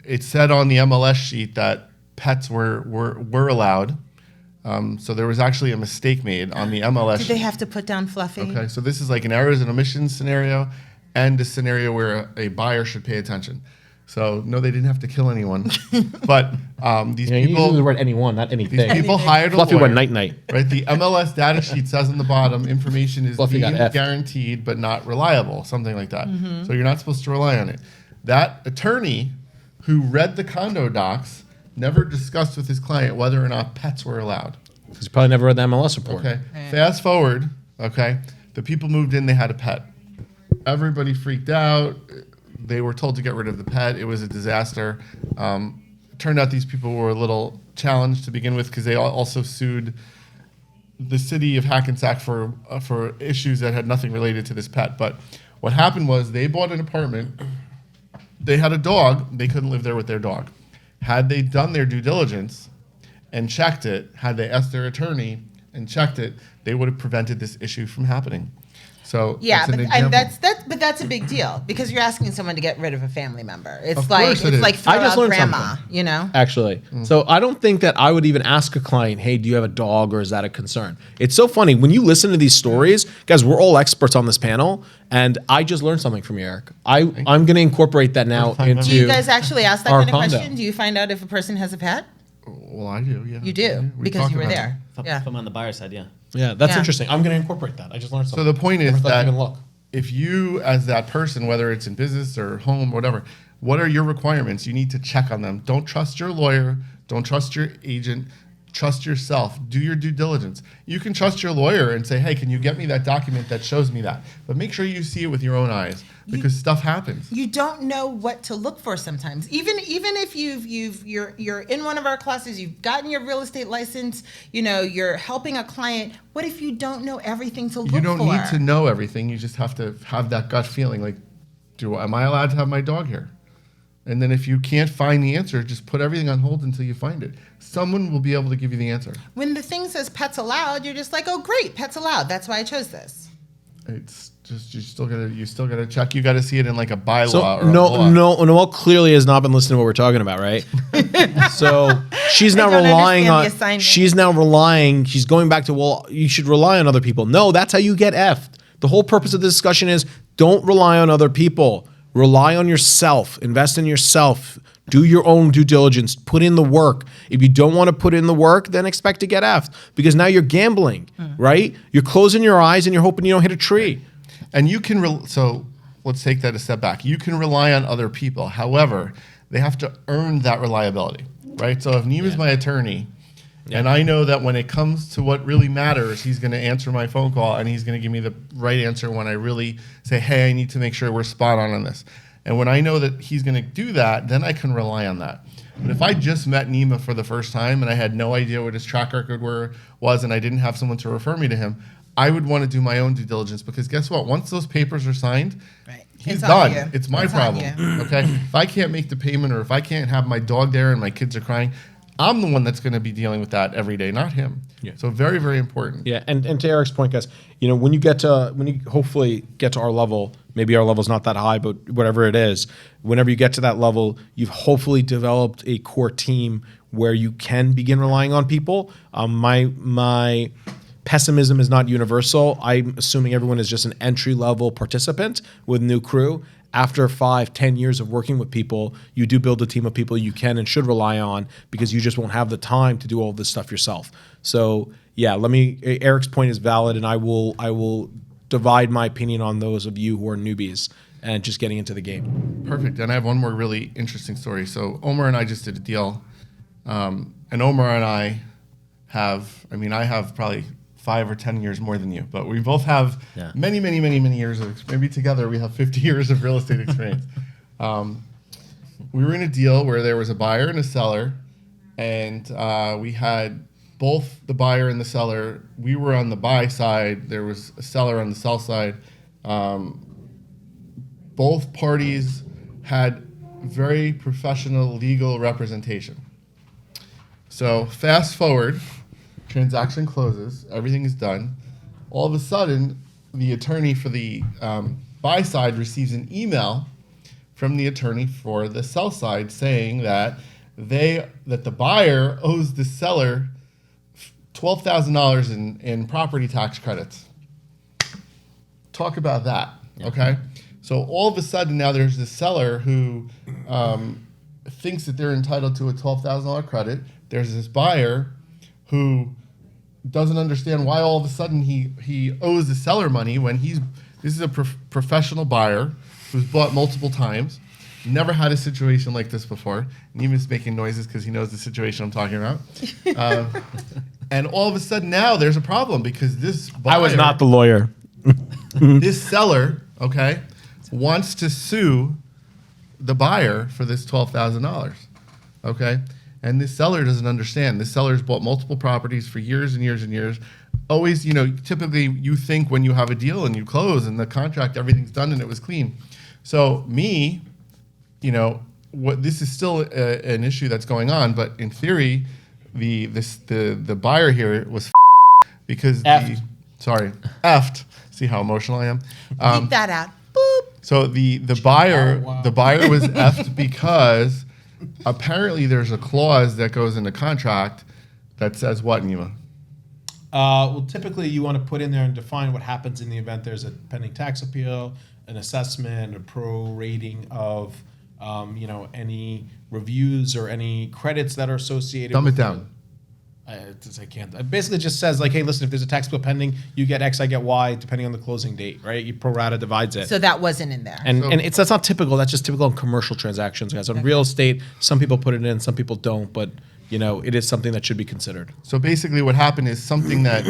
It said on the MLS sheet that pets were allowed. So there was actually a mistake made on the MLS Did sheet. they have to put down Fluffy? Okay, so this is like an errors and omissions scenario and a scenario where a buyer should pay attention. So no, they didn't have to kill anyone, but these You use the people word anyone, not anything. these people hired a Fluffy lawyer. went night-night. Right, the MLS data sheet says on the bottom, information is Fluffy got being F'd. guaranteed but not reliable, something like that. So you're not supposed to rely on it. That attorney who read the condo docs never discussed with his client whether or not pets were allowed. He's probably never read the MLS report. Okay. Fast forward, okay, the people moved in, they had a pet. Everybody freaked out. They were told to get rid of the pet. It was a disaster. Turned out these people were a little challenged to begin with because they also sued the city of Hackensack for issues that had nothing related to this pet. But what happened was they bought an apartment. They had a dog. They couldn't live there with their dog. Had they done their due diligence and checked it, had they asked their attorney and checked it, they would have prevented this issue from happening. So Yeah, that's an but example. that's a big deal because you're asking someone to get rid of a family member. It's Of like course it is. throw I just out learned grandma, something. you know? Actually. So I don't think that I would even ask a client, hey, do you have a dog or is that a concern? It's so funny. When you listen to these stories, guys, we're all experts on this panel, and I just learned something from you, Eric. I'm going to incorporate that now into Do you guys actually ask that our kind of condo. question? Do you find out if a person has a pet? Well, I do, yeah. You do, Yeah, we because talk you were about there. it. Yeah. If I'm on the buyer side, yeah. Yeah, that's Yeah. interesting. I'm going to incorporate that. I just learned So something. the point Never is thought to that even look. if you, as that person, whether it's in business or home, whatever, what are your requirements? You need to check on them. Don't trust your lawyer. Don't trust your agent. Trust yourself. Do your due diligence. You can trust your lawyer and say, hey, can you get me that document that shows me that? But make sure you see it with your own eyes because stuff happens. You don't know what to look for sometimes. Even if you're in one of our classes, you've gotten your real estate license, you're helping a client. What if you don't know everything to look for? You don't need to know everything. You just have to have that gut feeling like, am I allowed to have my dog here? And then if you can't find the answer, just put everything on hold until you find it. Someone will be able to give you the answer. When the thing says pets allowed, you're just like, oh great, pets allowed. That's why I chose this. It's just you still gotta check. You gotta see it in like a bylaw So or a law. Noelle clearly has not been listening to what we're talking about, right? So she's now I don't relying understand on. the assignment. She's going back to, well, you should rely on other people. No, that's how you get effed. The whole purpose of this discussion is don't rely on other people. Rely on yourself. Invest in yourself. Do your own due diligence. Put in the work. If you don't want to put in the work, then expect to get effed because now you're gambling, right? You're closing your eyes and you're hoping you don't hit a tree. And you can so let's take that a step back. You can rely on other people. However, they have to earn that reliability, right? So if Nima's my attorney, and I know that when it comes to what really matters, he's going to answer my phone call and he's going to give me the right answer when I really say, hey, I need to make sure we're spot on this. And when I know that he's going to do that, then I can rely on that. But if I just met Nima for the first time and I had no idea what his track record was and I didn't have someone to refer me to him, I would want to do my own due diligence, because guess what? Once those papers are signed, he's done. It's my problem. Okay? If I can't make the payment, or if I can't have my dog there and my kids are crying, I'm the one that's going to be dealing with that every day, not him. Yeah. So very, very important. Yeah, and to Eric's point, guys, when you hopefully get to our level, maybe our level's not that high, but whatever it is, whenever you get to that level, you've hopefully developed a core team where you can begin relying on people. My pessimism is not universal. I'm assuming everyone is just an entry-level participant with new crew. After 5-10 years of working with people, you do build a team of people you can and should rely on, because you just won't have the time to do all this stuff yourself. So yeah, Eric's point is valid, and I will divide my opinion on those of you who are newbies and just getting into the game. Perfect. And I have one more really interesting story. So Omar and I just did a deal, and Omar and I I have probably 5 or 10 years more than you, but we both have many years of, maybe together we have 50 years of real estate experience. We were in a deal where there was a buyer and a seller, and we had both the buyer and the seller. We were on the buy side. There was a seller on the sell side. Both parties had very professional legal representation. So fast forward, transaction closes, everything is done. All of a sudden, the attorney for the buy side receives an email from the attorney for the sell side saying that the buyer owes the seller $12,000 in property tax credits. Talk about that, okay? So all of a sudden now there's this seller who thinks that they're entitled to a $12,000 credit. There's this buyer who doesn't understand why all of a sudden he owes the seller money when this is a professional buyer who's bought multiple times, never had a situation like this before. Nima's making noises because he knows the situation I'm talking about. And all of a sudden now there's a problem, because this buyer, I was not the lawyer. This seller, okay, wants to sue the buyer for this $12,000, okay? And this seller doesn't understand. This seller's bought multiple properties for years and years and years. Always, typically you think when you have a deal and you close and the contract, everything's done and it was clean. So this is still an issue that's going on, but in theory, the buyer here was because effed. See how emotional I am? Keep that out. Boop. So the buyer was effed because apparently there's a clause that goes in the contract that says what, Nima? Well, typically you want to put in there and define what happens in the event there's a pending tax appeal, an assessment, a prorating of any reviews or any credits that are associated. Dumb it down. I can't. It basically just says like, hey, listen, if there's a tax bill pending, you get X, I get Y, depending on the closing date, right? You pro rata divides it. So that wasn't in there. And that's not typical. That's just typical on commercial transactions, guys. On real estate, some people put it in, some people don't, but it is something that should be considered. So basically what happened is something that,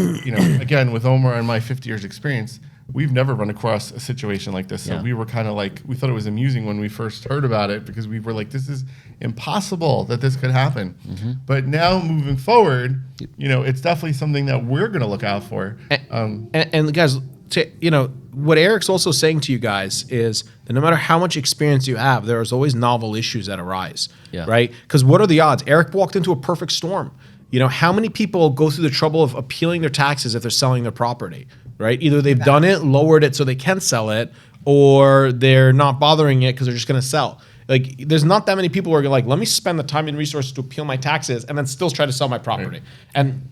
again, with Omar and my 50 years experience, we've never run across a situation like this. So we were kind of like, we thought it was amusing when we first heard about it, because we were like, this is impossible that this could happen. Mm-hmm. But now moving forward, it's definitely something that we're going to look out for. And guys, what Eric's also saying to you guys is that no matter how much experience you have, there is always novel issues that arise, right? Because what are the odds? Eric walked into a perfect storm. How many people go through the trouble of appealing their taxes if they're selling their property, right? Either they've done it, lowered it so they can sell it, or they're not bothering it because they're just going to sell. Like, there's not that many people who are like, let me spend the time and resources to appeal my taxes and then still try to sell my property. Right. And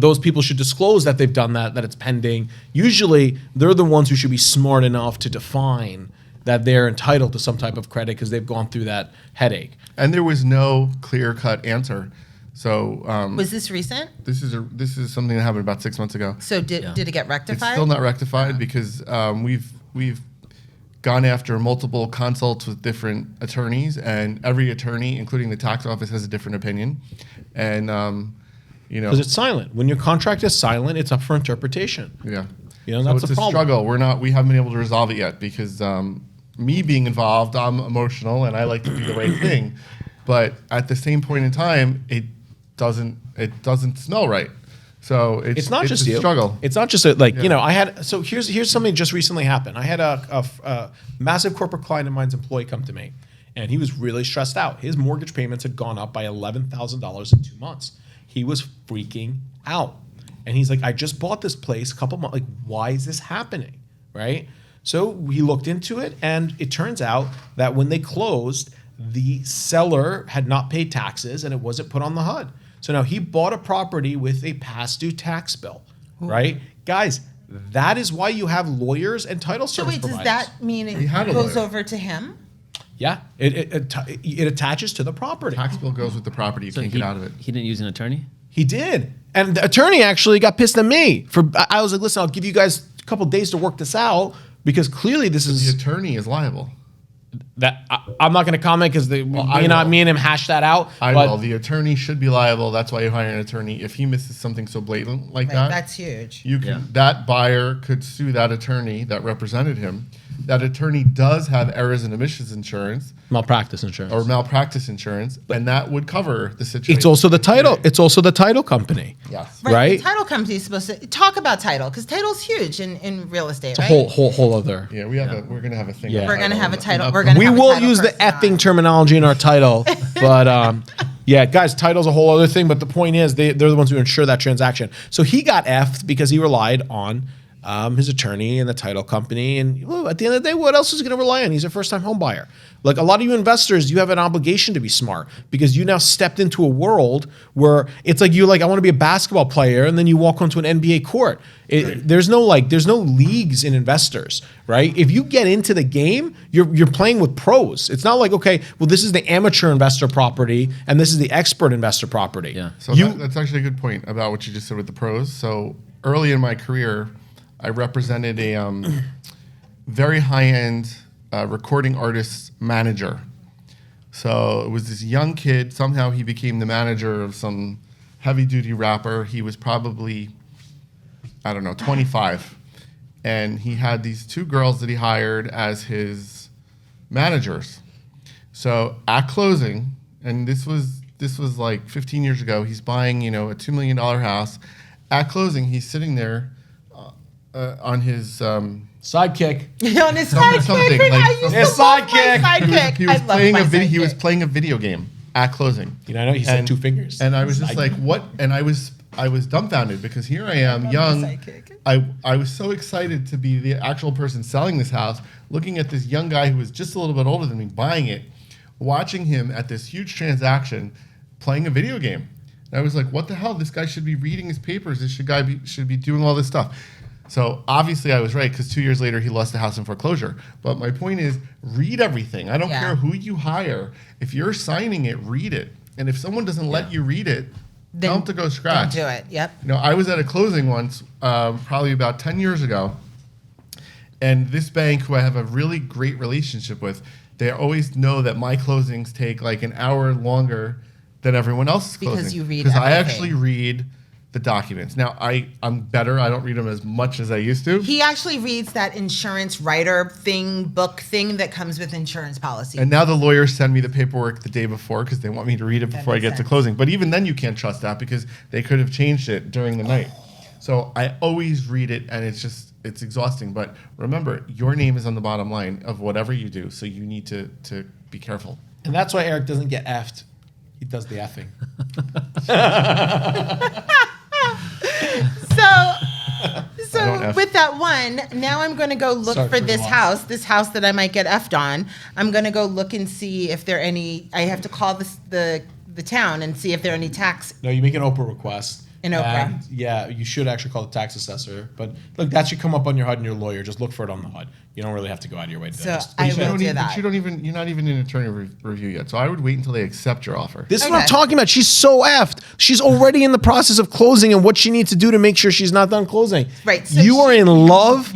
those people should disclose that they've done that it's pending. Usually, they're the ones who should be smart enough to define that they're entitled to some type of credit because they've gone through that headache. And there was no clear-cut answer. So was this recent? This is something that happened about 6 months ago. So did it get rectified? It's still not rectified because we've gone after multiple consults with different attorneys, and every attorney, including the tax office, has a different opinion. And Because it's silent. When your contract is silent, it's up for interpretation. yeah, You know, so that's it's the a problem. struggle. We haven't been able to resolve it yet because me being involved, I'm emotional and I like to do the right thing, but at the same point in time, it doesn't smell right. So It's not just a you. struggle. It's not just I had. So here's something that just recently happened. I had a massive corporate client of mine's employee come to me, and he was really stressed out. His mortgage payments had gone up by $11,000 in 2 months. He was freaking out, and he's like, "I just bought this place a couple months. Like, why is this happening?" Right? So he looked into it, and it turns out that when they closed, the seller had not paid taxes, and it wasn't put on the HUD. So now he bought a property with a past due tax bill, right? Guys, that is why you have lawyers and title So service wait, providers. does that mean it had a goes lawyer. over to him? Yeah, it attaches to the property. Tax bill goes with the property. You So can't get out of it. He didn't use an attorney? He did. And the attorney actually got pissed at me. I was like, listen, I'll give you guys a couple days to work this out because clearly this The is... attorney is liable. I'm not going to comment because I me and him hashed that out. I but will. The attorney should be liable. That's why you hire an attorney. If he misses something so blatant like that, That's huge. you can. That buyer could sue that attorney that represented him. That attorney does have errors and omissions insurance malpractice insurance. or malpractice insurance, and that would cover the situation. It's also the title. It's also the title company. Yes. Right? The title company is supposed to talk about title because title's huge in real estate, right? Whole other. Yeah, we're gonna have a thing. Yeah. on We're gonna have a title. An We're gonna We have a will title use the person on. effing terminology in our title, but yeah, guys, title's a whole other thing. But the point is, they're the ones who insure that transaction. So he got effed because he relied on his attorney and the title company. And well, at the end of the day, what else is he going to rely on? He's a first-time home buyer. Like a lot of you investors, you have an obligation to be smart because you now stepped into a world where it's like you're like, I want to be a basketball player, and then you walk onto an NBA court. There's no leagues in investors, right? If you get into the game, you're playing with pros. It's not like, okay, well, this is the amateur investor property and this is the expert investor property. Yeah. So that's actually a good point about what you just said with the pros. So early in my career, I represented a very high-end recording artist manager. So it was this young kid. Somehow he became the manager of some heavy-duty rapper. He was probably, 25. And he had these two girls that he hired as his managers. So at closing, and this was like 15 years ago, he's buying, a $2 million house. At closing, he's sitting there on his Sidekick. On his sidekick. something, I like used his to love my sidekick. sidekick. he was I love playing my he was sidekick. playing a video game at closing. I know he said two fingers. And I was just like, what? And I was dumbfounded because here I am, young. sidekick. I was so excited to be the actual person selling this house, looking at this young guy who was just a little bit older than me buying it, watching him at this huge transaction, playing a video game. And I was like, what the hell? This guy should be reading his papers. This guy should be doing all this stuff. So obviously I was right because 2 years later he lost the house in foreclosure. But my point is, read everything. I don't Yeah. care who you hire. If you're signing it, read it. And if someone doesn't let you read it, Then tell them to go scratch. Don't do it. Yep. I was at a closing once, probably about 10 years ago, and this bank, who I have a really great relationship with, they always know that my closings take like an hour longer than everyone else's Because closing. you read Because I everything. actually read the documents. Now, I'm better. I don't read them as much as I used to. He actually reads that insurance writer book thing that comes with insurance policy. And now the lawyers send me the paperwork the day before because they want me to read it before I makes get to sense. closing. But even then, you can't trust that because they could have changed it during the night. So I always read it, and it's exhausting. But remember, your name is on the bottom line of whatever you do, so you need to be careful. And that's why Eric doesn't get effed. He does the effing. So F. with that one, now I'm going to go look Sorry for for this the house that I might get effed on. I'm going to go look and see if there are any. I have to call the town and see if there are any tax. No, you make an Oprah request. An Oprah. And, yeah, you should actually call the tax assessor. But look, that should come up on your HUD and your lawyer. Just look for it on the HUD. You don't really have to go out of your way to do So this. I You will don't do even, that. but you're not even in attorney review yet. So I would wait until they accept your offer. This is what I'm Okay. talking about. She's so effed. She's already in the process of closing and what she needs to do to make sure she's not done closing. Right, so you are in love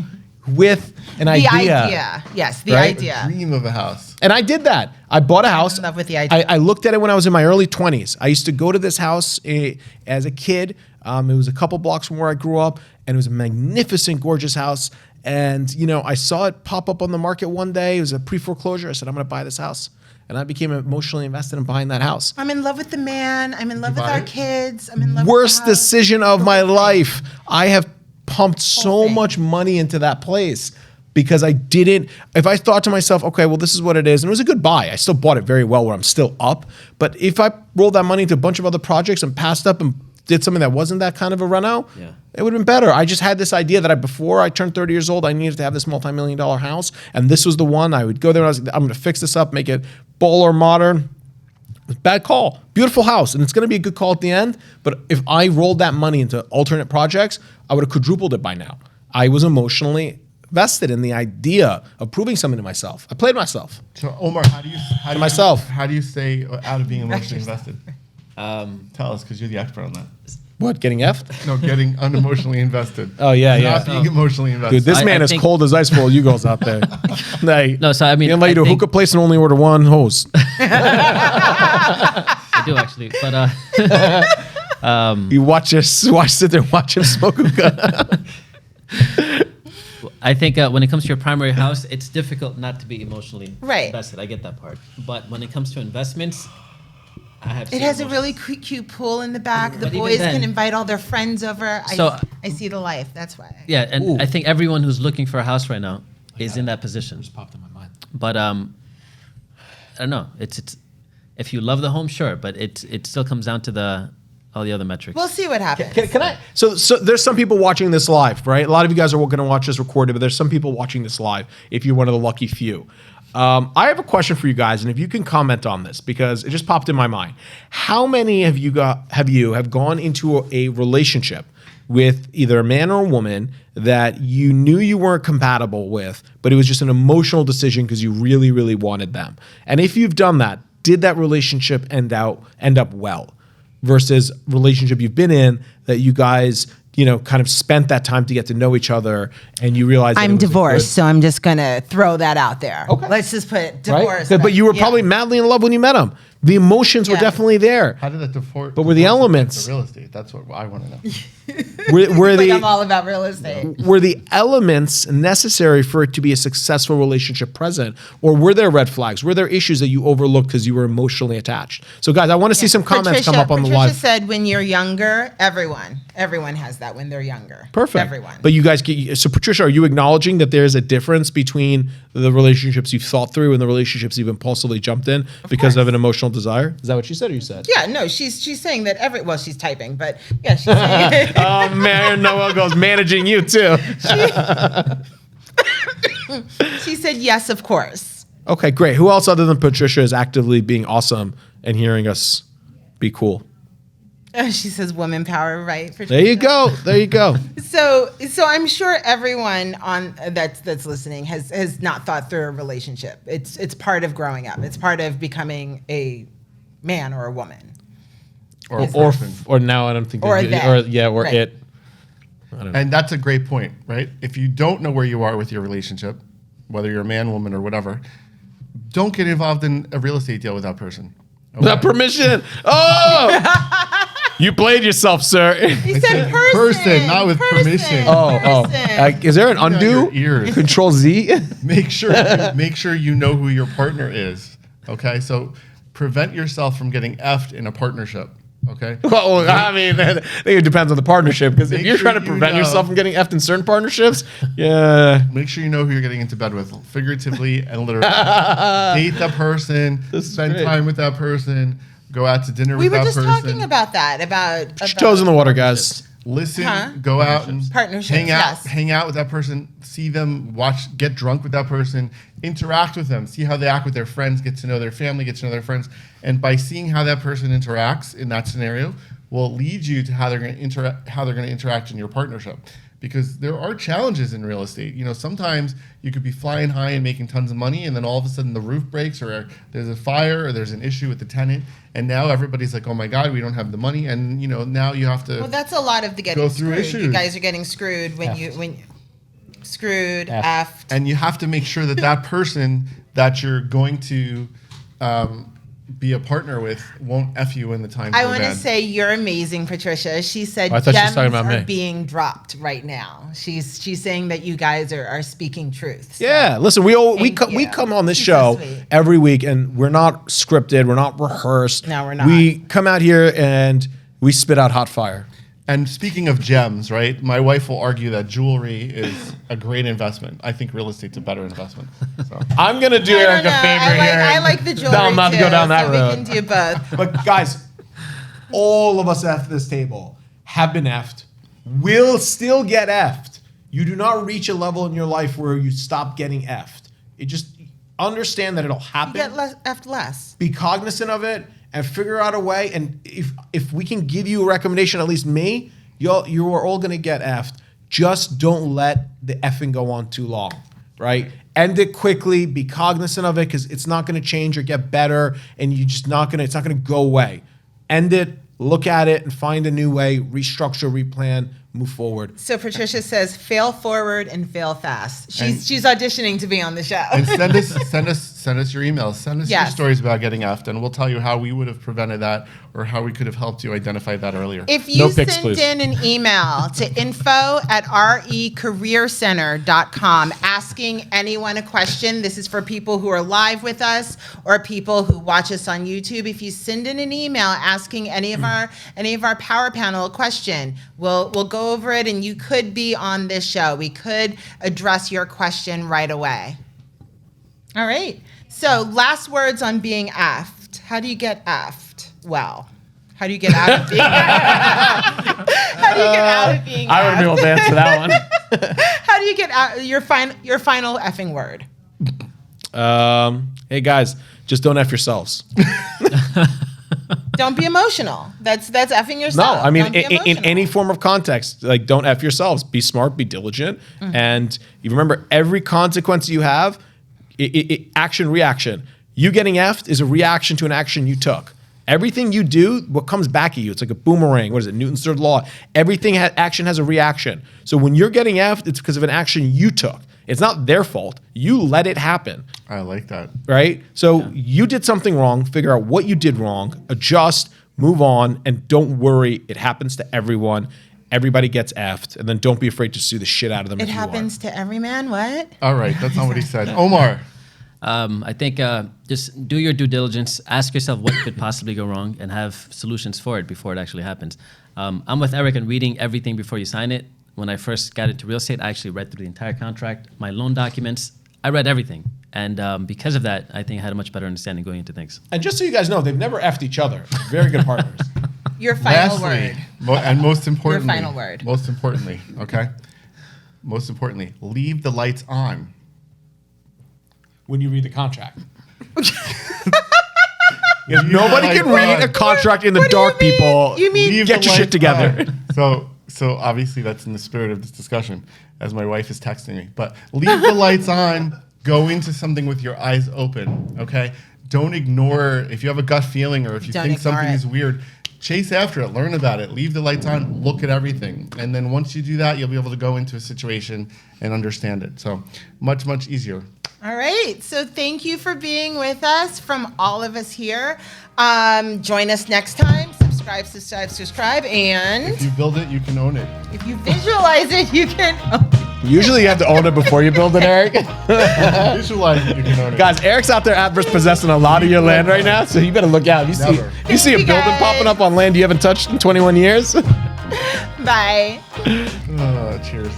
with an The idea. idea. Yes, the Right? idea. Dream of a house. And I did that. I bought a house. in love with the idea. I looked at it when I was in my early 20s. I used to go to this house as a kid. It was a couple blocks from where I grew up, and it was a magnificent, gorgeous house. And, I saw it pop up on the market one day. It was a pre-foreclosure. I said, I'm going to buy this house. And I became emotionally invested in buying that house. I'm in love with the man. I'm in love with buy our it? kids. I'm in love Worst with the house. decision of my life. I have pumped so thing. much money into that place because I didn't. If I thought to myself, okay, well, this is what it is, and it was a good buy. I still bought it very well where I'm still up. But if I rolled that money into a bunch of other projects and passed up and did something that wasn't that kind of a run out, it would have been better. I just had this idea that before I turned 30 years old, I needed to have this multi-million-dollar house. And this was the one. I would go there and I was like, I'm going to fix this up, make it baller modern. Bad call. Beautiful house. And it's going to be a good call at the end. But if I rolled that money into alternate projects, I would have quadrupled it by now. I was emotionally vested in the idea of proving something to myself. I played myself. So Omar, how do you stay out of being emotionally invested? Tell us, because you're the expert on that. What, getting effed? No, getting unemotionally invested. Oh, yeah, Not being emotionally invested. Dude, this man is think- cold as ice for all you girls out there. No, so I mean, you invite you to a hookah place and only order one hose. I do actually, but You sit there and watch him smoke hookah. I think when it comes to your primary house, it's difficult not to be emotionally Right. invested. I get that part. But when it comes to investments, I have. It has a really cute pool in the back. The But even boys then- can invite all their friends over. So- I see the life. That's why. Yeah, and Ooh. I think everyone who's looking for a house right now is in that position. Just popped in my mind. But I don't know. It's if you love the home, sure, but it still comes down to all the other metrics. We'll see what happens. Can I? So there's some people watching this live, right? A lot of you guys are going to watch this recorded, but there's some people watching this live. If you're one of the lucky few, I have a question for you guys, and if you can comment on this because it just popped in my mind. How many have gone into a relationship with either a man or a woman that you knew you weren't compatible with, but it was just an emotional decision because you really, really wanted them? And if you've done that, did that relationship end up well? Versus relationship you've been in that you guys, kind of spent that time to get to know each other and you realize I'm divorced, so I'm just gonna throw that out there. Okay. Let's just put right? divorce. But you were probably madly in love when you met him. The emotions were Yeah. definitely there. How did that divorce? But were the elements- The real estate. That's what I want to know. Were Like I'm the all about real estate. were the elements necessary for it to be a successful relationship present, or were there red flags? Were there issues that you overlooked because you were emotionally attached? So, guys, I want to see some comments come up on the Patricia live. said when you're younger, everyone has that when they're younger. Perfect. Everyone. But you guys, so Patricia, are you acknowledging that there's a difference between the relationships you've thought through and the relationships you've impulsively jumped in because of an emotional desire? Is that what she said or you said? Yeah, no, she's saying that she's typing, but yeah, she's saying Oh, man, Noelle goes managing you too. she said yes, of course. Okay, great. Who else other than Patricia is actively being awesome and hearing us be cool? She says woman power, right? Patricia? There you go. There you go. So I'm sure everyone on that's listening has not thought through a relationship. It's part of growing up. It's part of becoming a man or a woman. Or now I don't think Or they- that. or Right. it. And that's a great point, right? If you don't know where you are with your relationship, whether you're a man, woman, or whatever, don't get involved in a real estate deal with that person. Okay? Without permission. Oh, you played yourself, sir. He said person, not with permission. Is there an Out undo? your ears. Control Z. Make sure you know who your partner is. Okay, so prevent yourself from getting effed in a partnership. Okay. Well, I mean, I think it depends on the partnership. Because if Make you're sure trying to you prevent know. yourself from getting effed in certain partnerships, yeah. Make sure you know who you're getting into bed with, figuratively and literally. Date that person. This is Spend great. time with that person. Go out to dinner We with were that just person. talking about that. About Toes in the water, guys. Listen, Huh? go out and Partnerships, yes. hang out with that person, see them, get drunk with that person, interact with them, see how they act with their friends, get to know their family, get to know their friends. And by seeing how that person interacts in that scenario will lead you to how they're going to interact in your partnership. Because there are challenges in real estate. Sometimes you could be flying high and making tons of money, and then all of a sudden the roof breaks, or there's a fire, or there's an issue with the tenant, and now everybody's like, "Oh my God, we don't have the money," and now you have to. Well, that's a lot of the getting Go through screwed. issues. You guys are getting screwed when screwed, Effed. effed. And you have to make sure that that person that you're going to be a partner with won't F you when the time I go want to bad. say you're amazing, Patricia. She said I thought she was gems talking about are me. being dropped right now. She's saying that you guys are speaking truth. So. Yeah, listen, we Thank you. come on this She's so show sweet. every week, and we're not scripted, we're not rehearsed. No, we're not. We come out here and we spit out hot fire. And speaking of gems, right? My wife will argue that jewelry is a great investment. I think real estate's a better investment. So. I'm gonna do I don't Eric a know. favor here. I like the jewelry I'm not too, to go down that so road. we can do both. But guys, all of us at this table have been effed, will still get effed. You do not reach a level in your life where you stop getting effed. It just understand that it'll You happen. get effed less. Be cognizant of it and figure out a way. And if we can give you a recommendation, at least me, you are all gonna get effed. Just don't let the effing go on too long, right? End it quickly. Be cognizant of it because it's not gonna change or get better, and it's not gonna go away. End it. Look at it and find a new way. Restructure, replan, move forward. So Patricia says, fail forward and fail fast. She's auditioning to be on the show. And send us your emails. Send us your Yes. stories about getting effed, and we'll tell you how we would have prevented that or how we could have helped you identify that earlier. If you No pics, send please. in an email to info@recareercenter.com asking anyone a question, this is for people who are live with us or people who watch us on YouTube. If you send in an email asking any of our power panel a question, we'll go over it and you could be on this show. We could address your question right away. All right. So last words on being effed. How do you get effed? Well, how do you get out of being effed? How do you get out of being I wouldn't be able effed? to answer that one. How do you get out your final effing word? Hey guys, just don't F yourselves. Don't be emotional. That's effing No, yourself. I mean, Don't be in emotional. any form of context, like don't F yourselves. Be smart, be diligent. And you remember every consequence you have, action, reaction. You getting F'd is a reaction to an action you took. Everything you do, what comes back at you, it's like a boomerang. What is it? Newton's third law. Everything action has a reaction. So when you're getting F'd, it's because of an action you took. It's not their fault. You let it happen. I like that. Right? So you did something wrong, figure out what you did wrong, adjust, move on, and don't worry. It happens to everyone. Everybody gets effed, and then don't be afraid to sue the shit out of them. It if you happens to every man. What? All right, that's not what he said. Omar. I think just do your due diligence. Ask yourself what could possibly go wrong, and have solutions for it before it actually happens. I'm with Eric in reading everything before you sign it. When I first got into real estate, I actually read through the entire contract, my loan documents. I read everything, and because of that, I think I had a much better understanding going into things. And just so you guys know, they've never effed each other. Very good partners. Your final Lastly, word. and most importantly, final word. Most importantly, okay. Most importantly, leave the lights on. When you read the contract. If nobody lights can read on. a contract in the What do you dark, mean? people, You mean- Leave get the your shit lights together. on. So obviously that's in the spirit of this discussion, as my wife is texting me. But leave the lights on. Go into something with your eyes open. Okay. Don't ignore if you have a gut feeling or if you Don't think ignore something it. is weird. Chase after it. Learn about it. Leave the lights on. Look at everything. And then once you do that, you'll be able to go into a situation and understand it. So much easier. All right. So thank you for being with us from all of us here. Join us next time. Subscribe. And If you build it, you can own it. if you visualize it, you can. Usually you have to own it before you build it, Eric. Visualize it, you can own it. Guys, Eric's out there adverse possessing a lot of your land right now, so you better look out. You see, Never. you see a Thank you, building guys. popping up on land you haven't touched in 21 years? Bye. Cheers.